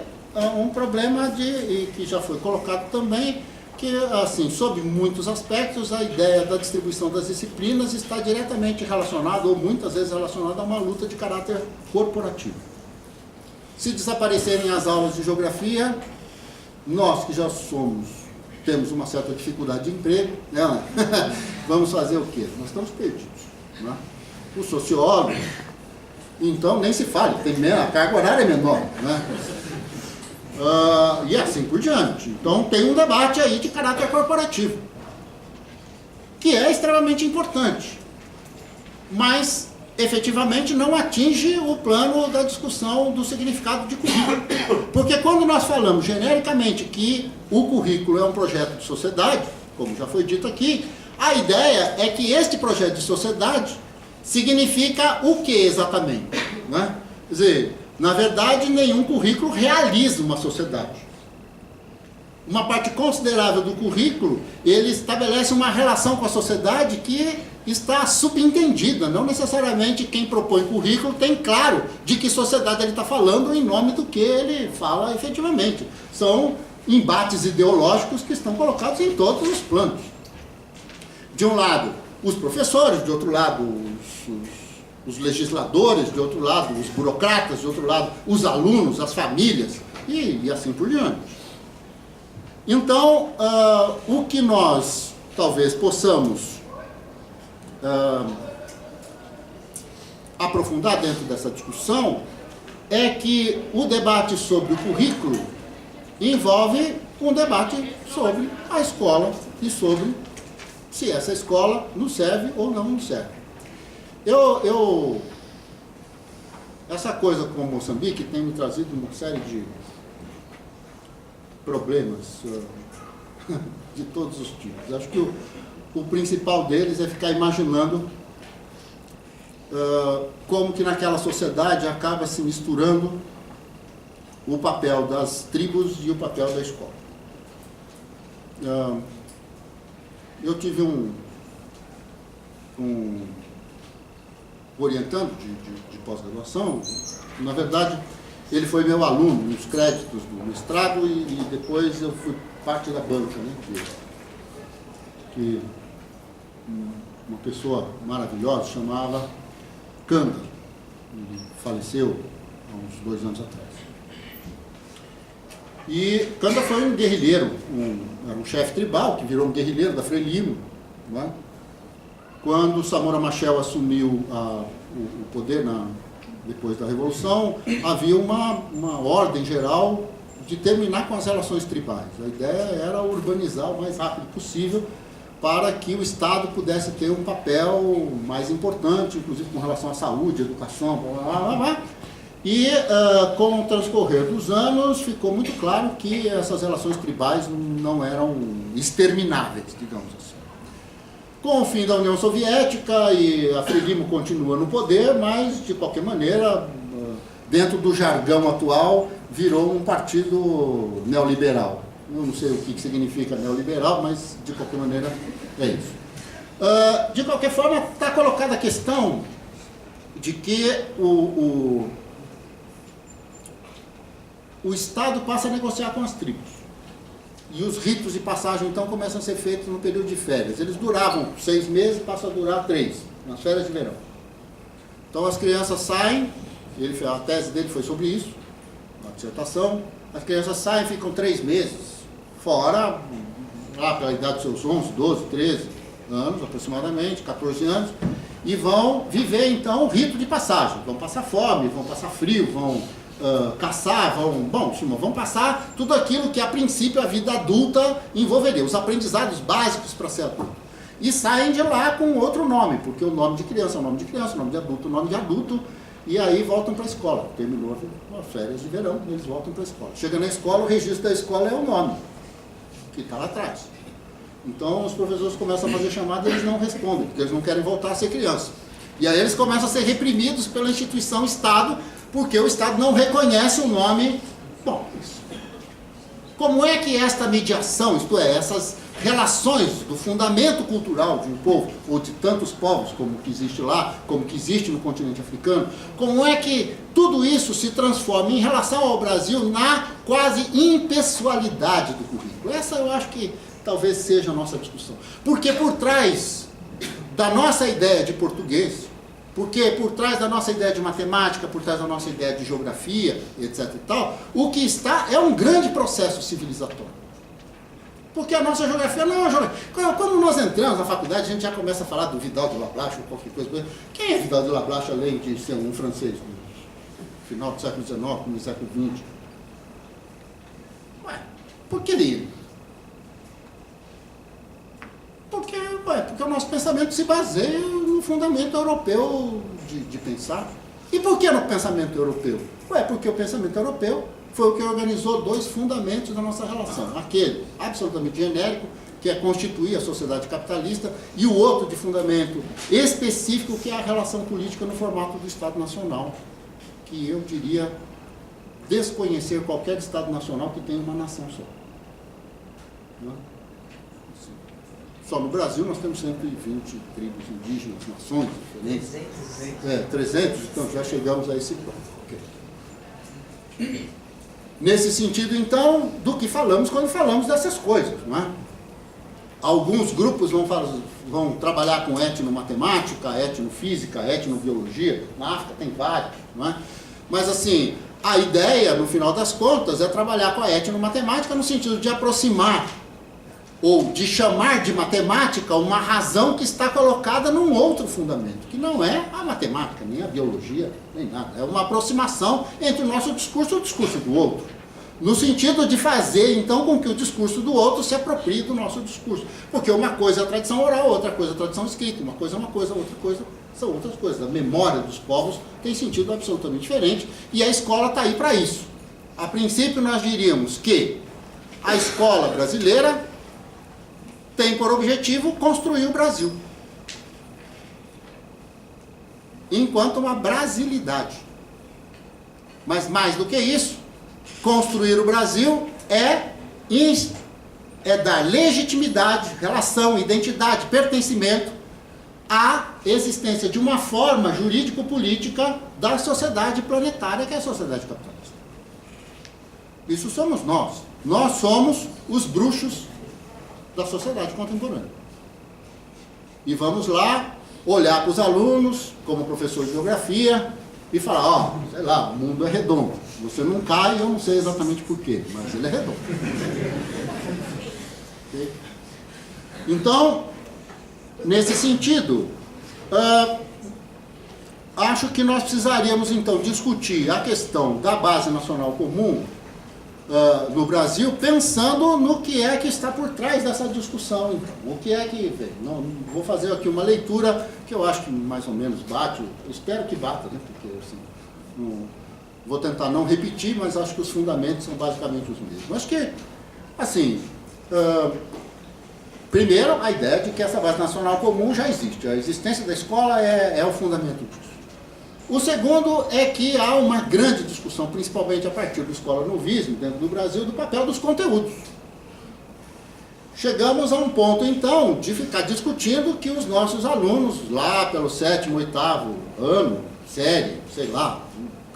um problema que já foi colocado também, que, assim, sob muitos aspectos, a ideia da distribuição das disciplinas está diretamente relacionada, ou muitas vezes relacionada, a uma luta de caráter corporativo. Se desaparecerem as aulas de geografia, nós que já temos uma certa dificuldade de emprego, né? Vamos fazer o quê? Nós estamos perdidos, né? O sociólogo, então, nem se fale, a carga horária é menor, né? E assim por diante. Então, tem um debate aí de caráter corporativo, que é extremamente importante, mas, efetivamente, não atinge o plano da discussão do significado de currículo. Porque quando nós falamos genericamente que o currículo é um projeto de sociedade, como já foi dito aqui, a ideia é que este projeto de sociedade significa o que exatamente, né? Quer dizer, na verdade, nenhum currículo realiza uma sociedade. Uma parte considerável do currículo, ele estabelece uma relação com a sociedade que está subentendida. Não necessariamente quem propõe currículo tem claro de que sociedade ele está falando em nome do que ele fala efetivamente. São embates ideológicos que estão colocados em todos os planos. De um lado, os professores, de outro lado, os legisladores, de outro lado, os burocratas, de outro lado, os alunos, as famílias, e assim por diante. Então, o que nós talvez possamos aprofundar dentro dessa discussão é que o debate sobre o currículo envolve um debate sobre a escola e sobre se essa escola nos serve ou não nos serve. Essa coisa com Moçambique tem me trazido uma série de problemas de todos os tipos. Acho que o principal deles é ficar imaginando como que naquela sociedade acaba se misturando o papel das tribos e o papel da escola. Eu tive um orientando de pós-graduação. Na verdade, ele foi meu aluno nos créditos do mestrado e depois eu fui parte da banca, né? Que uma pessoa maravilhosa chamava Kanda. Ele faleceu há uns 2 anos atrás. E Kanda foi um guerrilheiro, era um chefe tribal que virou um guerrilheiro da Frelimo. Não é? Quando Samora Machel assumiu o poder depois da Revolução, havia uma ordem geral de terminar com as relações tribais. A ideia era urbanizar o mais rápido possível para que o Estado pudesse ter um papel mais importante, inclusive com relação à saúde, educação, blá, blá, blá, blá. E com o transcorrer dos anos ficou muito claro que essas relações tribais não eram extermináveis, digamos assim. Com o fim da União Soviética, e a Frelimo continua no poder, mas de qualquer maneira, dentro do jargão atual, virou um partido neoliberal. Eu não sei o que significa neoliberal, mas de qualquer maneira é isso. De qualquer forma, está colocada a questão de que o Estado passa a negociar com as tribos. E os ritos de passagem, então, começam a ser feitos no período de férias. Eles duravam 6 meses, passam a durar 3, nas férias de verão. Então, as crianças saem, a tese dele foi sobre isso, a dissertação. As crianças saem, ficam 3 meses fora, lá pela idade dos seus 11, 12, 13 anos, aproximadamente, 14 anos, e vão viver, então, o rito de passagem. Vão passar fome, vão passar frio, vão caçar, vão passar tudo aquilo que a princípio a vida adulta envolveria, os aprendizados básicos para ser adulto. E saem de lá com outro nome, porque o nome de criança é o nome de criança, o nome de adulto é o nome de adulto, e aí voltam para a escola. Terminou as férias de verão, eles voltam para a escola. Chega na escola, o registro da escola é o nome, que está lá atrás. Então os professores começam a fazer chamada e eles não respondem, porque eles não querem voltar a ser criança. E aí eles começam a ser reprimidos pela instituição Estado, porque o Estado não reconhece o nome. Bom, como é que esta mediação, isto é, essas relações do fundamento cultural de um povo, ou de tantos povos como que existe lá, como que existe no continente africano, como é que tudo isso se transforma em relação ao Brasil na quase impessoalidade do currículo? Essa eu acho que talvez seja a nossa discussão. Porque por trás da nossa ideia de português, porque por trás da nossa ideia de matemática, por trás da nossa ideia de geografia, etc. e tal, o que está é um grande processo civilizatório. Porque a nossa geografia não é uma geografia. Quando nós entramos na faculdade, a gente já começa a falar do Vidal de Lablache ou qualquer coisa. Quem é Vidal de Lablache, além de ser um francês no final do século XIX, no século XX? Ué, por que ele? Porque o nosso pensamento se baseia no fundamento europeu de pensar. E por que no pensamento europeu? Porque o pensamento europeu foi o que organizou 2 fundamentos da nossa relação. Aquele absolutamente genérico, que é constituir a sociedade capitalista, e o outro de fundamento específico, que é a relação política no formato do Estado Nacional, que eu diria desconhecer qualquer Estado Nacional que tenha uma nação só. Não? Só no Brasil nós temos 120 tribos indígenas, nações diferentes. 300, então já chegamos a esse ponto. Okay. Nesse sentido, então, do que falamos quando falamos dessas coisas, não é? Alguns grupos vão trabalhar com etnomatemática, etnofísica, etnobiologia. Na África tem vários, não é? Mas, assim, a ideia, no final das contas, é trabalhar com a etnomatemática no sentido de aproximar ou de chamar de matemática uma razão que está colocada num outro fundamento, que não é a matemática, nem a biologia, nem nada. É uma aproximação entre o nosso discurso e o discurso do outro, no sentido de fazer, então, com que o discurso do outro se aproprie do nosso discurso. Porque uma coisa é a tradição oral, outra coisa é a tradição escrita, uma coisa é uma coisa, outra coisa são outras coisas. A memória dos povos tem sentido absolutamente diferente, e a escola está aí para isso. A princípio, nós diríamos que a escola brasileira tem por objetivo construir o Brasil, enquanto uma brasilidade. Mas mais do que isso, construir o Brasil é dar legitimidade, relação, identidade, pertencimento à existência de uma forma jurídico-política da sociedade planetária, que é a sociedade capitalista. Isso somos nós. Nós somos os bruxos da sociedade contemporânea. E vamos lá olhar para os alunos, como professor de geografia, e falar, ó, sei lá, o mundo é redondo. Você não cai, eu não sei exatamente porquê, mas ele é redondo. Okay? Então, nesse sentido, acho que nós precisaríamos, então, discutir a questão da base nacional comum no Brasil, pensando no que é que está por trás dessa discussão. Então. O que é que... Não vou fazer aqui uma leitura que eu acho que mais ou menos bate, eu espero que bata, né? Porque, assim, vou tentar não repetir, mas acho que os fundamentos são basicamente os mesmos. Acho que, assim... primeiro, a ideia de que essa base nacional comum já existe. A existência da escola é o fundamento disso. O segundo é que há uma grande discussão, principalmente a partir do escola-novismo, dentro do Brasil, do papel dos conteúdos. Chegamos a um ponto, então, de ficar discutindo que os nossos alunos, lá pelo 7º, 8º ano, série, sei lá,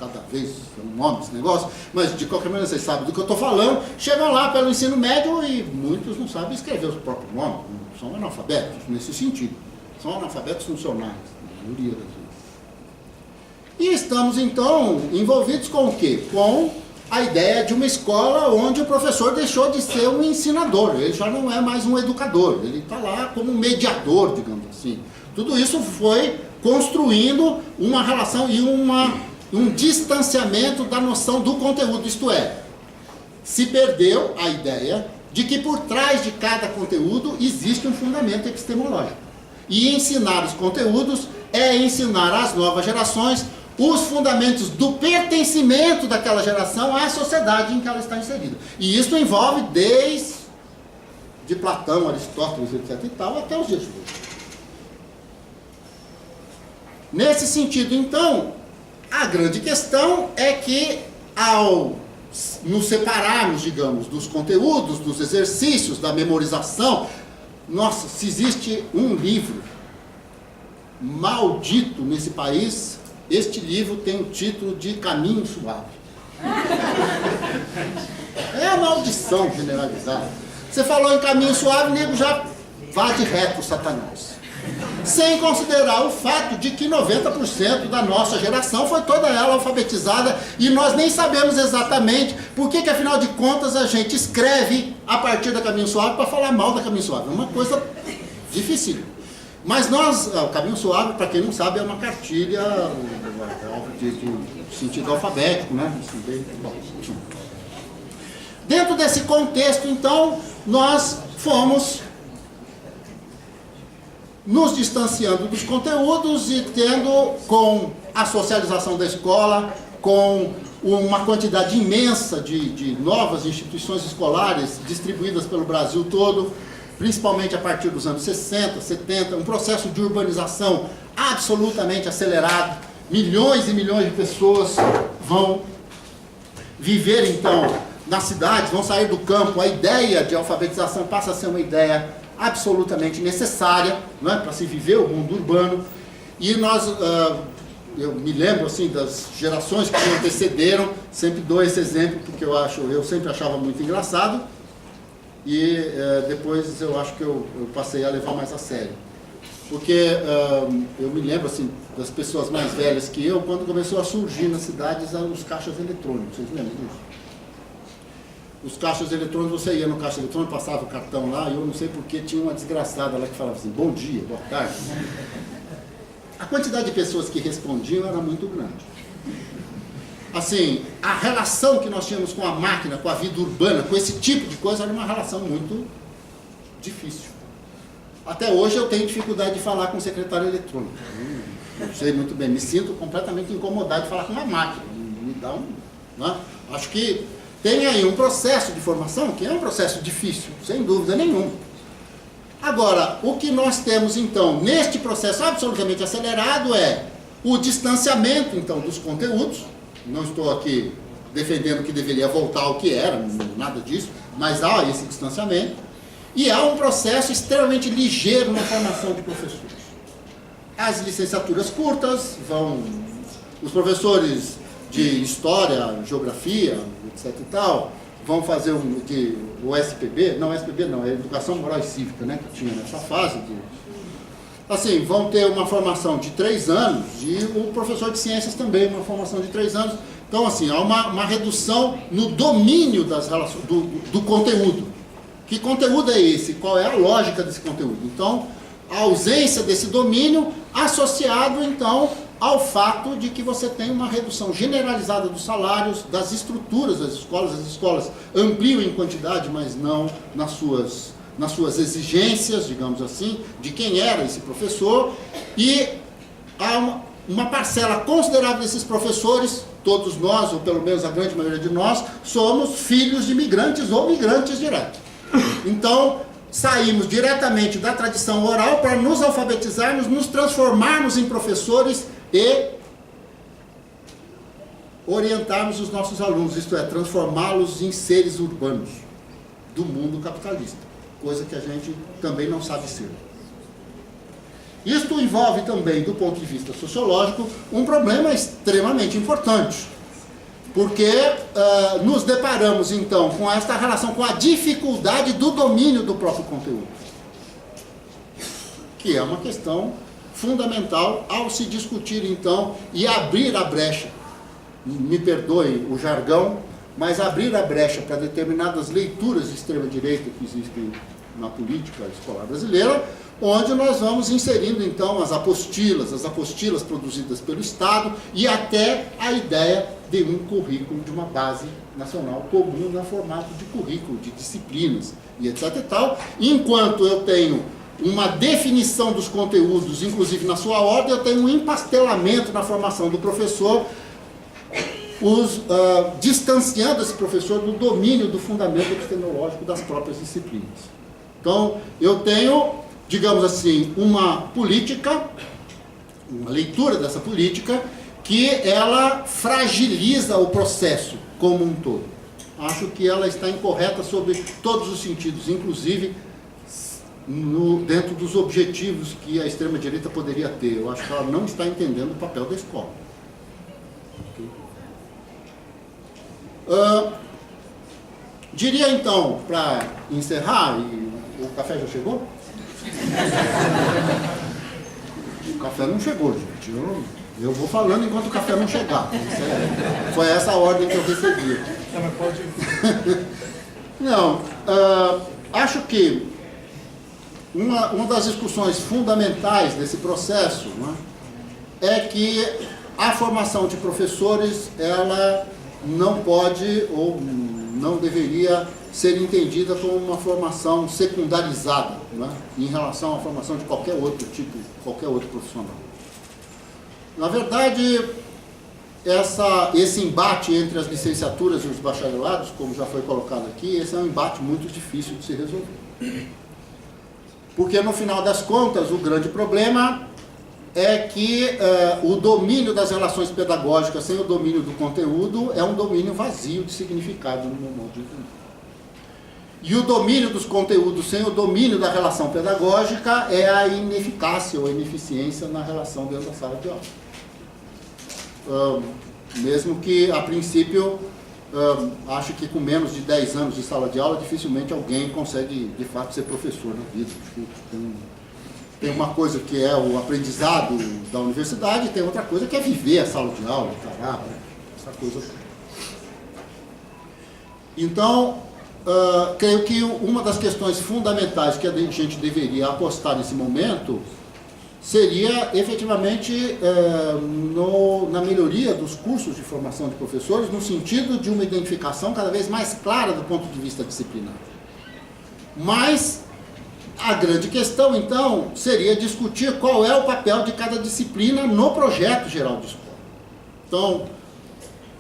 cada vez é um nome esse negócio, mas de qualquer maneira vocês sabem do que eu estou falando, chegam lá pelo ensino médio e muitos não sabem escrever os próprios nomes, são analfabetos nesse sentido, são analfabetos funcionais, a maioria das vezes. E estamos então envolvidos com o quê? Com a ideia de uma escola onde o professor deixou de ser um ensinador, ele já não é mais um educador, ele está lá como um mediador, digamos assim. Tudo isso foi construindo uma relação e um distanciamento da noção do conteúdo, isto é, se perdeu a ideia de que por trás de cada conteúdo existe um fundamento epistemológico. E ensinar os conteúdos é ensinar às novas gerações os fundamentos do pertencimento daquela geração à sociedade em que ela está inserida. E isso envolve desde Platão, Aristóteles, etc. e tal, até os dias de hoje. Nesse sentido, então, a grande questão é que, ao nos separarmos, digamos, dos conteúdos, dos exercícios, da memorização, nossa, se existe um livro maldito nesse país, este livro tem o título de Caminho Suave. É a maldição generalizada. Você falou em Caminho Suave, o nego já vá de reto, Satanás. Sem considerar o fato de que 90% da nossa geração foi toda ela alfabetizada e nós nem sabemos exatamente por que afinal de contas a gente escreve a partir da Caminho Suave para falar mal da Caminho Suave. É uma coisa difícil. Mas nós, o Caminho Suave, para quem não sabe, é uma cartilha de sentido alfabético, né? Dentro desse contexto, então, nós fomos nos distanciando dos conteúdos e tendo, com a socialização da escola, com uma quantidade imensa de novas instituições escolares distribuídas pelo Brasil todo, principalmente a partir dos anos 60, 70, um processo de urbanização absolutamente acelerado. Milhões e milhões de pessoas vão viver, então, nas cidades, vão sair do campo. A ideia de alfabetização passa a ser uma ideia absolutamente necessária, não é, para se viver o mundo urbano. E nós, eu me lembro assim das gerações que me antecederam, sempre dou esse exemplo porque eu sempre achava muito engraçado e depois eu acho que eu passei a levar mais a sério. Porque eu me lembro assim das pessoas mais velhas que eu, quando começou a surgir nas cidades os caixas eletrônicos, vocês lembram disso? Os caixas eletrônicos, você ia no caixa eletrônico, passava o cartão lá, e eu não sei porque tinha uma desgraçada lá que falava assim, bom dia, boa tarde. A quantidade de pessoas que respondiam era muito grande. Assim, a relação que nós tínhamos com a máquina, com a vida urbana, com esse tipo de coisa, era uma relação muito difícil. Até hoje eu tenho dificuldade de falar com o secretário eletrônico. Não sei muito bem, me sinto completamente incomodado de falar com uma máquina. Me dá um... Né? Acho que tem aí um processo de formação que é um processo difícil, sem dúvida nenhuma. Agora, o que nós temos então neste processo absolutamente acelerado é o distanciamento então dos conteúdos. Não estou aqui defendendo que deveria voltar ao que era, nada disso, mas há esse distanciamento. E há um processo extremamente ligeiro na formação de professores. As licenciaturas curtas os professores de História, Geografia, etc e tal, vão fazer o SPB, não, SPB não, é Educação Moral e Cívica, né, que tinha nessa fase. assim, vão ter uma formação de 3 anos e o professor de ciências também, uma formação de 3 anos. Então, assim, há uma redução no domínio das relações, do conteúdo. Que conteúdo é esse? Qual é a lógica desse conteúdo? Então, a ausência desse domínio associado, então, ao fato de que você tem uma redução generalizada dos salários, das estruturas das escolas. As escolas ampliam em quantidade, mas não nas suas exigências, digamos assim, de quem era esse professor. E há uma parcela considerável desses professores, todos nós, ou pelo menos a grande maioria de nós, somos filhos de imigrantes ou migrantes diretos. Então, saímos diretamente da tradição oral para nos alfabetizarmos, nos transformarmos em professores e orientarmos os nossos alunos, isto é, transformá-los em seres urbanos do mundo capitalista, coisa que a gente também não sabe ser. Isto envolve também, do ponto de vista sociológico, um problema extremamente importante, porque nos deparamos, então, com esta relação, com a dificuldade do domínio do próprio conteúdo, que é uma questão fundamental ao se discutir, então, e abrir a brecha, me perdoem o jargão, mas abrir a brecha para determinadas leituras de extrema-direita que existem na política escolar brasileira, onde nós vamos inserindo, então, as apostilas produzidas pelo Estado e até a ideia de um currículo, de uma base nacional comum no formato de currículo, de disciplinas e etc. e tal. Enquanto eu tenho uma definição dos conteúdos, inclusive na sua ordem, eu tenho um empastelamento na formação do professor, distanciando esse professor do domínio do fundamento epistemológico das próprias disciplinas. Então, eu tenho, digamos assim, uma política, uma leitura dessa política, que ela fragiliza o processo como um todo. Acho que ela está incorreta sob todos os sentidos, inclusive dentro dos objetivos que a extrema-direita poderia ter. Eu acho que ela não está entendendo o papel da escola. Diria então, para encerrar, e o café já chegou? O café não chegou, gente. Eu vou falando enquanto o café não chegar. Foi essa a ordem que eu recebi. Não, mas pode... Não, acho que uma das discussões fundamentais desse processo, né, é que a formação de professores, ela não pode ou não deveria ser entendida como uma formação secundarizada, né, em relação à formação de qualquer outro tipo, qualquer outro profissional. Na verdade, esse embate entre as licenciaturas e os bacharelados, como já foi colocado aqui, esse é um embate muito difícil de se resolver. Porque, no final das contas, o grande problema é que o domínio das relações pedagógicas sem o domínio do conteúdo é um domínio vazio de significado no meu modo de entender. E o domínio dos conteúdos sem o domínio da relação pedagógica é a ineficácia ou a ineficiência na relação dentro da sala de aula. Mesmo que, a princípio, acho que com menos de 10 anos de sala de aula, dificilmente alguém consegue, de fato, ser professor na vida. Tem uma coisa que é o aprendizado da universidade, e tem outra coisa que é viver a sala de aula, essa coisa. Então, creio que uma das questões fundamentais que a gente deveria apostar nesse momento seria, efetivamente, na melhoria dos cursos de formação de professores, no sentido de uma identificação cada vez mais clara do ponto de vista disciplinar. Mas a grande questão, então, seria discutir qual é o papel de cada disciplina no projeto geral de escola. Então,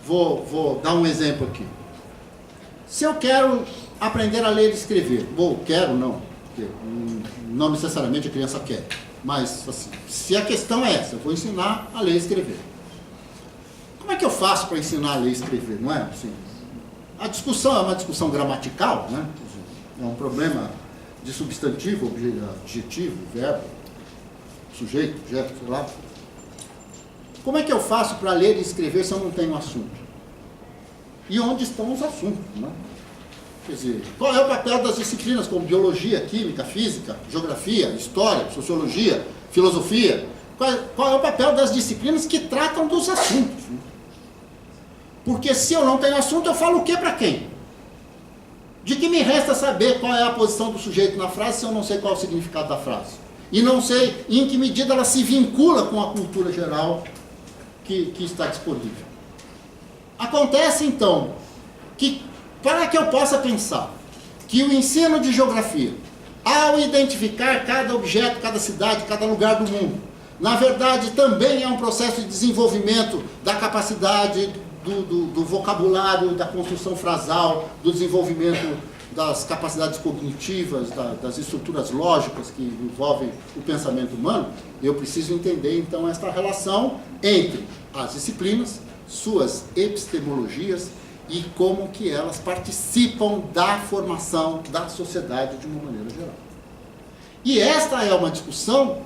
vou dar um exemplo aqui. Se eu quero aprender a ler e escrever, quero não, porque não necessariamente a criança quer, mas assim, se a questão é essa, eu vou ensinar a ler e escrever. Como é que eu faço para ensinar a ler e escrever, não é? Assim, a discussão é uma discussão gramatical, né? É um problema de substantivo, adjetivo, verbo, sujeito, objeto, sei lá. Como é que eu faço para ler e escrever se eu não tenho assunto? E onde estão os assuntos, né? Quer dizer, qual é o papel das disciplinas como biologia, química, física, geografia, história, sociologia, filosofia, qual é o papel das disciplinas que tratam dos assuntos. Porque se eu não tenho assunto, eu falo o que para quem? De que me resta saber qual é a posição do sujeito na frase se eu não sei qual é o significado da frase? E não sei em que medida ela se vincula com a cultura geral que está disponível. Acontece, então, que para que eu possa pensar que o ensino de geografia, ao identificar cada objeto, cada cidade, cada lugar do mundo, na verdade também é um processo de desenvolvimento da capacidade do vocabulário, da construção frasal, do desenvolvimento das capacidades cognitivas, das estruturas lógicas que envolvem o pensamento humano, eu preciso entender então esta relação entre as disciplinas, suas epistemologias e como que elas participam da formação da sociedade de uma maneira geral. E esta é uma discussão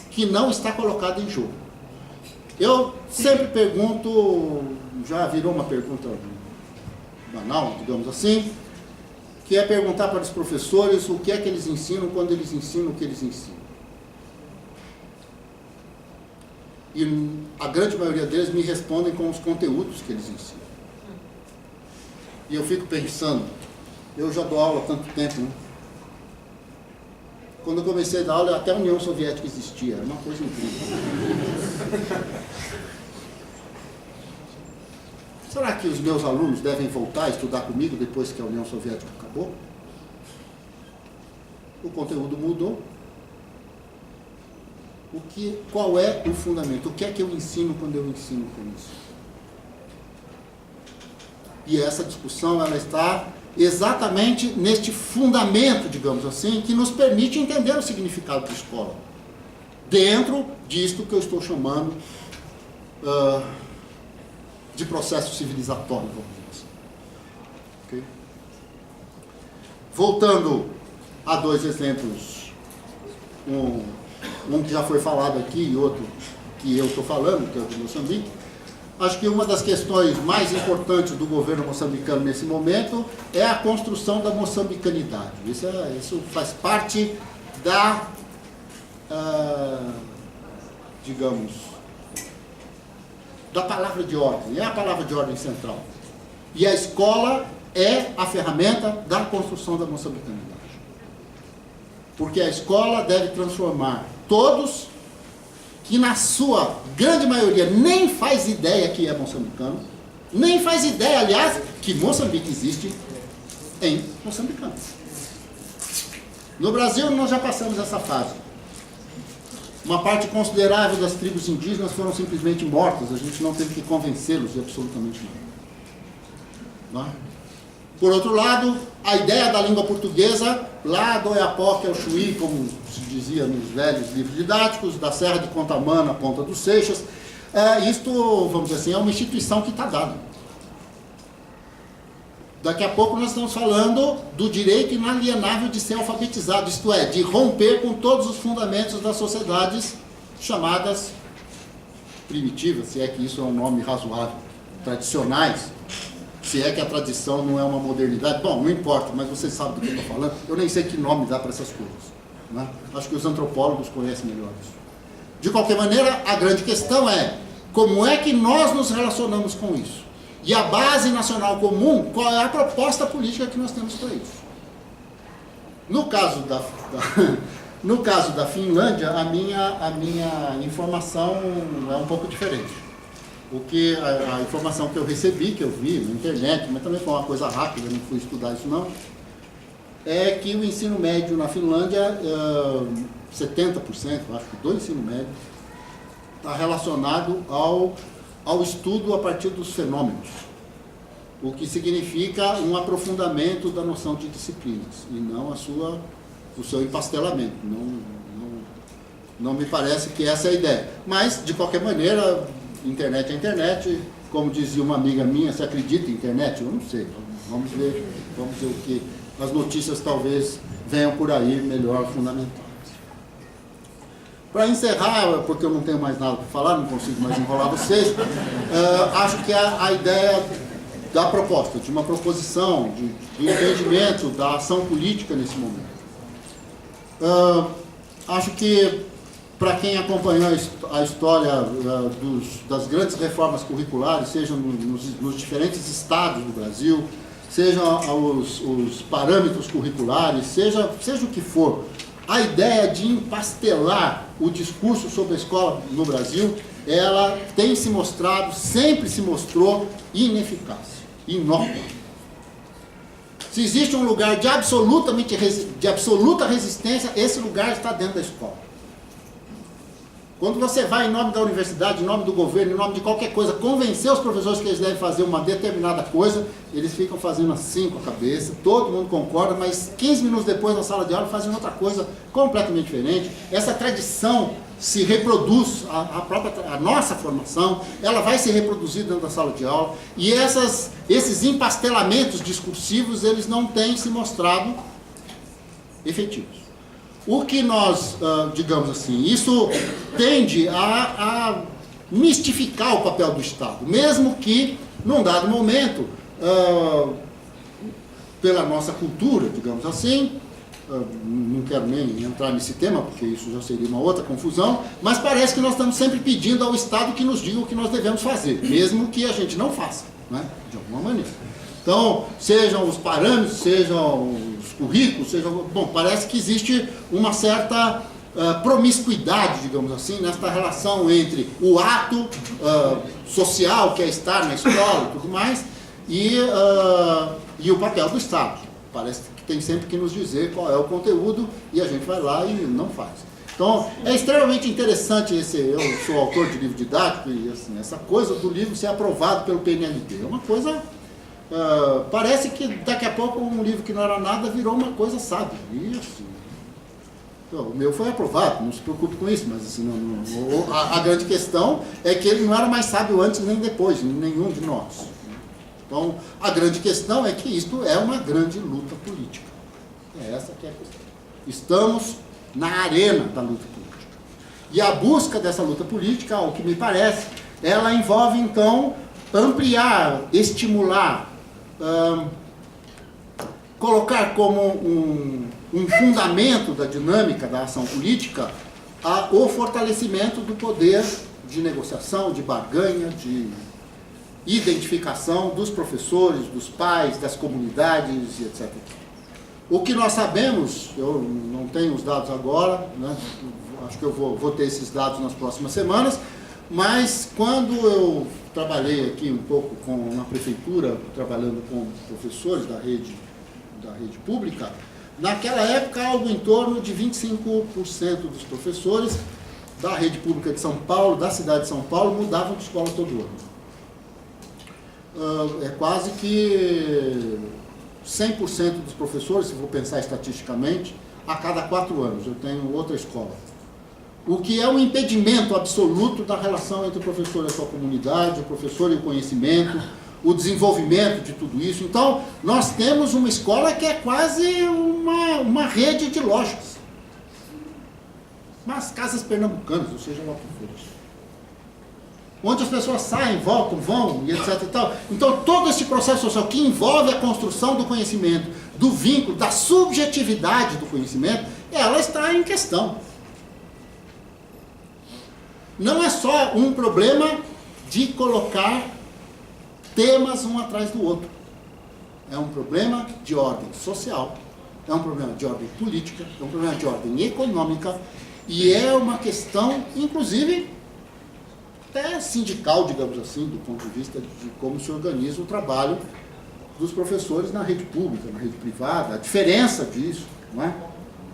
que não está colocada em jogo. Eu sempre pergunto, já virou uma pergunta banal, digamos assim, que é perguntar para os professores o que é que eles ensinam quando eles ensinam o que eles ensinam. E a grande maioria deles me respondem com os conteúdos que eles ensinam. E eu fico pensando, eu já dou aula há tanto tempo, né? Quando eu comecei a dar aula, até a União Soviética existia, era uma coisa incrível. Será que os meus alunos devem voltar a estudar comigo depois que a União Soviética acabou? O conteúdo mudou. Qual é o fundamento? O que é que eu ensino quando eu ensino com isso? E essa discussão ela está exatamente neste fundamento, digamos assim, que nos permite entender o significado da escola. Dentro disto que eu estou chamando de processo civilizatório, vamos dizer assim. Okay? Voltando a dois exemplos, um que já foi falado aqui e outro que eu estou falando, que é o de Moçambique. Acho que uma das questões mais importantes do governo moçambicano nesse momento é a construção da moçambicanidade. Isso faz parte da, digamos, da palavra de ordem, é a palavra de ordem central. E a escola é a ferramenta da construção da moçambicanidade. Porque a escola deve transformar todos que na sua grande maioria nem faz ideia que é moçambicano, nem faz ideia, aliás, que Moçambique existe em moçambicano. No Brasil nós já passamos essa fase. Uma parte considerável das tribos indígenas foram simplesmente mortas, a gente não teve que convencê-los de absolutamente nada. Não é? Por outro lado, a ideia da língua portuguesa, lá do Oiapoque ao Chuí, como se dizia nos velhos livros didáticos, da Serra de Contamana à Ponta dos Seixas, isto, vamos dizer assim, é uma instituição que está dada. Daqui a pouco nós estamos falando do direito inalienável de ser alfabetizado, isto é, de romper com todos os fundamentos das sociedades chamadas primitivas, se é que isso é um nome razoável, tradicionais, se é que a tradição não é uma modernidade. Bom, não importa, mas vocês sabem do que eu estou falando. Eu nem sei que nome dá para essas coisas. Né? Acho que os antropólogos conhecem melhor isso. De qualquer maneira, a grande questão é como é que nós nos relacionamos com isso? E a base nacional comum, qual é a proposta política que nós temos para isso? No caso da Finlândia, a minha informação é um pouco diferente. A informação que eu recebi, que eu vi na internet, mas também foi uma coisa rápida, não fui estudar isso não, é que o ensino médio na Finlândia, 70%, acho que do ensino médio, está relacionado ao estudo a partir dos fenômenos, o que significa um aprofundamento da noção de disciplinas, e não o seu empastelamento. Não me parece que essa é a ideia. Mas, de qualquer maneira, internet é internet, como dizia uma amiga minha, você acredita em internet? Eu não sei, vamos ver o que as notícias talvez venham por aí melhor fundamentadas. Para encerrar, porque eu não tenho mais nada para falar, não consigo mais enrolar vocês, acho que a ideia da proposta, de uma proposição, do entendimento da ação política nesse momento. Acho que para quem acompanhou a história das grandes reformas curriculares, seja nos diferentes estados do Brasil, seja os parâmetros curriculares, seja o que for, a ideia de empastelar o discurso sobre a escola no Brasil, ela tem se mostrado, sempre se mostrou ineficaz, inócua. Se existe um lugar de absoluta resistência, esse lugar está dentro da escola. Quando você vai em nome da universidade, em nome do governo, em nome de qualquer coisa, convencer os professores que eles devem fazer uma determinada coisa, eles ficam fazendo assim com a cabeça, todo mundo concorda, mas 15 minutos depois na sala de aula fazem outra coisa completamente diferente. Essa tradição se reproduz, a nossa formação, ela vai se reproduzir dentro da sala de aula, e esses empastelamentos discursivos, eles não têm se mostrado efetivos. O que nós, digamos assim, isso tende a mistificar o papel do Estado, mesmo que, num dado momento, pela nossa cultura, digamos assim, não quero nem entrar nesse tema, porque isso já seria uma outra confusão, mas parece que nós estamos sempre pedindo ao Estado que nos diga o que nós devemos fazer, mesmo que a gente não faça, né, de alguma maneira. Então, sejam os parâmetros, sejam os currículos, bom, parece que existe uma certa promiscuidade, digamos assim, nesta relação entre o ato social, que é estar na escola e tudo mais, e o papel do Estado. Parece que tem sempre que nos dizer qual é o conteúdo e a gente vai lá e não faz. Então, é extremamente interessante eu sou autor de livro didático e assim, essa coisa do livro ser aprovado pelo PNLD. É uma coisa... parece que daqui a pouco um livro que não era nada virou uma coisa sábia. Isso. Então, o meu foi aprovado, não se preocupe com isso, mas assim, a grande questão é que ele não era mais sábio antes nem depois, nenhum de nós. Então, a grande questão é que isto é uma grande luta política. É essa que é a questão. Estamos na arena da luta política. E a busca dessa luta política, ao que me parece, ela envolve, então, ampliar, estimular, colocar como um fundamento da dinâmica da ação política o fortalecimento do poder de negociação, de barganha, de identificação dos professores, dos pais, das comunidades, etc. O que nós sabemos, eu não tenho os dados agora, né, acho que eu vou ter esses dados nas próximas semanas, mas quando eu trabalhei aqui um pouco na prefeitura, trabalhando com professores da rede pública, naquela época algo em torno de 25% dos professores da rede pública de São Paulo, da cidade de São Paulo, mudavam de escola todo ano. É quase que 100% dos professores, se for pensar estatisticamente, a cada 4 anos eu tenho outra escola. O que é um impedimento absoluto da relação entre o professor e a sua comunidade, o professor e o conhecimento, o desenvolvimento de tudo isso. Então, nós temos uma escola que é quase uma rede de lojas. Umas casas pernambucanas, ou seja lá o que for. Onde as pessoas saem, voltam, vão, e etc. E tal. Então, todo esse processo social que envolve a construção do conhecimento, do vínculo, da subjetividade do conhecimento, ela está em questão. Não é só um problema de colocar temas um atrás do outro. É um problema de ordem social, é um problema de ordem política, é um problema de ordem econômica, e é uma questão, inclusive, até sindical, digamos assim, do ponto de vista de como se organiza o trabalho dos professores na rede pública, na rede privada, a diferença disso, não é?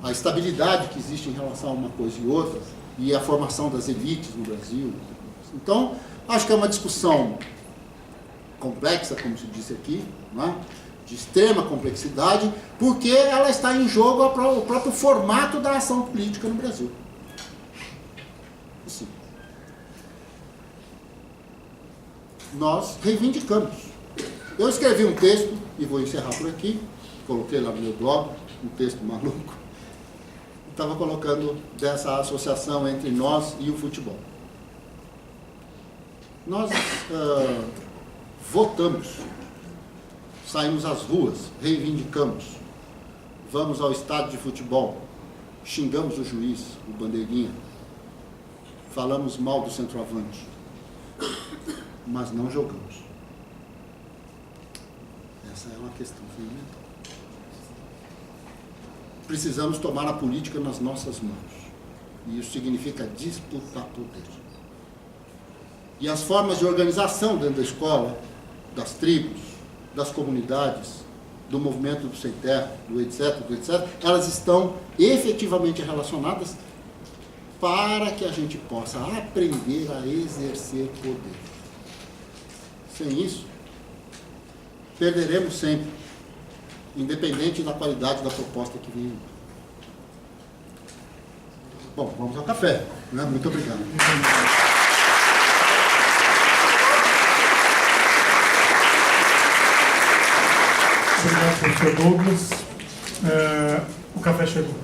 A estabilidade que existe em relação a uma coisa e outra, e a formação das elites no Brasil. Então, acho que é uma discussão complexa, como se disse aqui, não é? De extrema complexidade, porque ela está em jogo o próprio formato da ação política no Brasil. Assim. Nós reivindicamos. Eu escrevi um texto, e vou encerrar por aqui, coloquei lá no meu blog, um texto maluco, estava colocando dessa associação entre nós e o futebol. Nós votamos, saímos às ruas, reivindicamos, vamos ao estádio de futebol, xingamos o juiz, o bandeirinha, falamos mal do centroavante, mas não jogamos. Essa é uma questão fundamental. Precisamos tomar a política nas nossas mãos. E isso significa disputar poder. E as formas de organização dentro da escola, das tribos, das comunidades, do movimento do sem terra, do etc., elas estão efetivamente relacionadas para que a gente possa aprender a exercer poder. Sem isso, perderemos sempre, independente da qualidade da proposta que vem. Bom, vamos ao café, né? Muito obrigado. Obrigado, professor Douglas. O café chegou.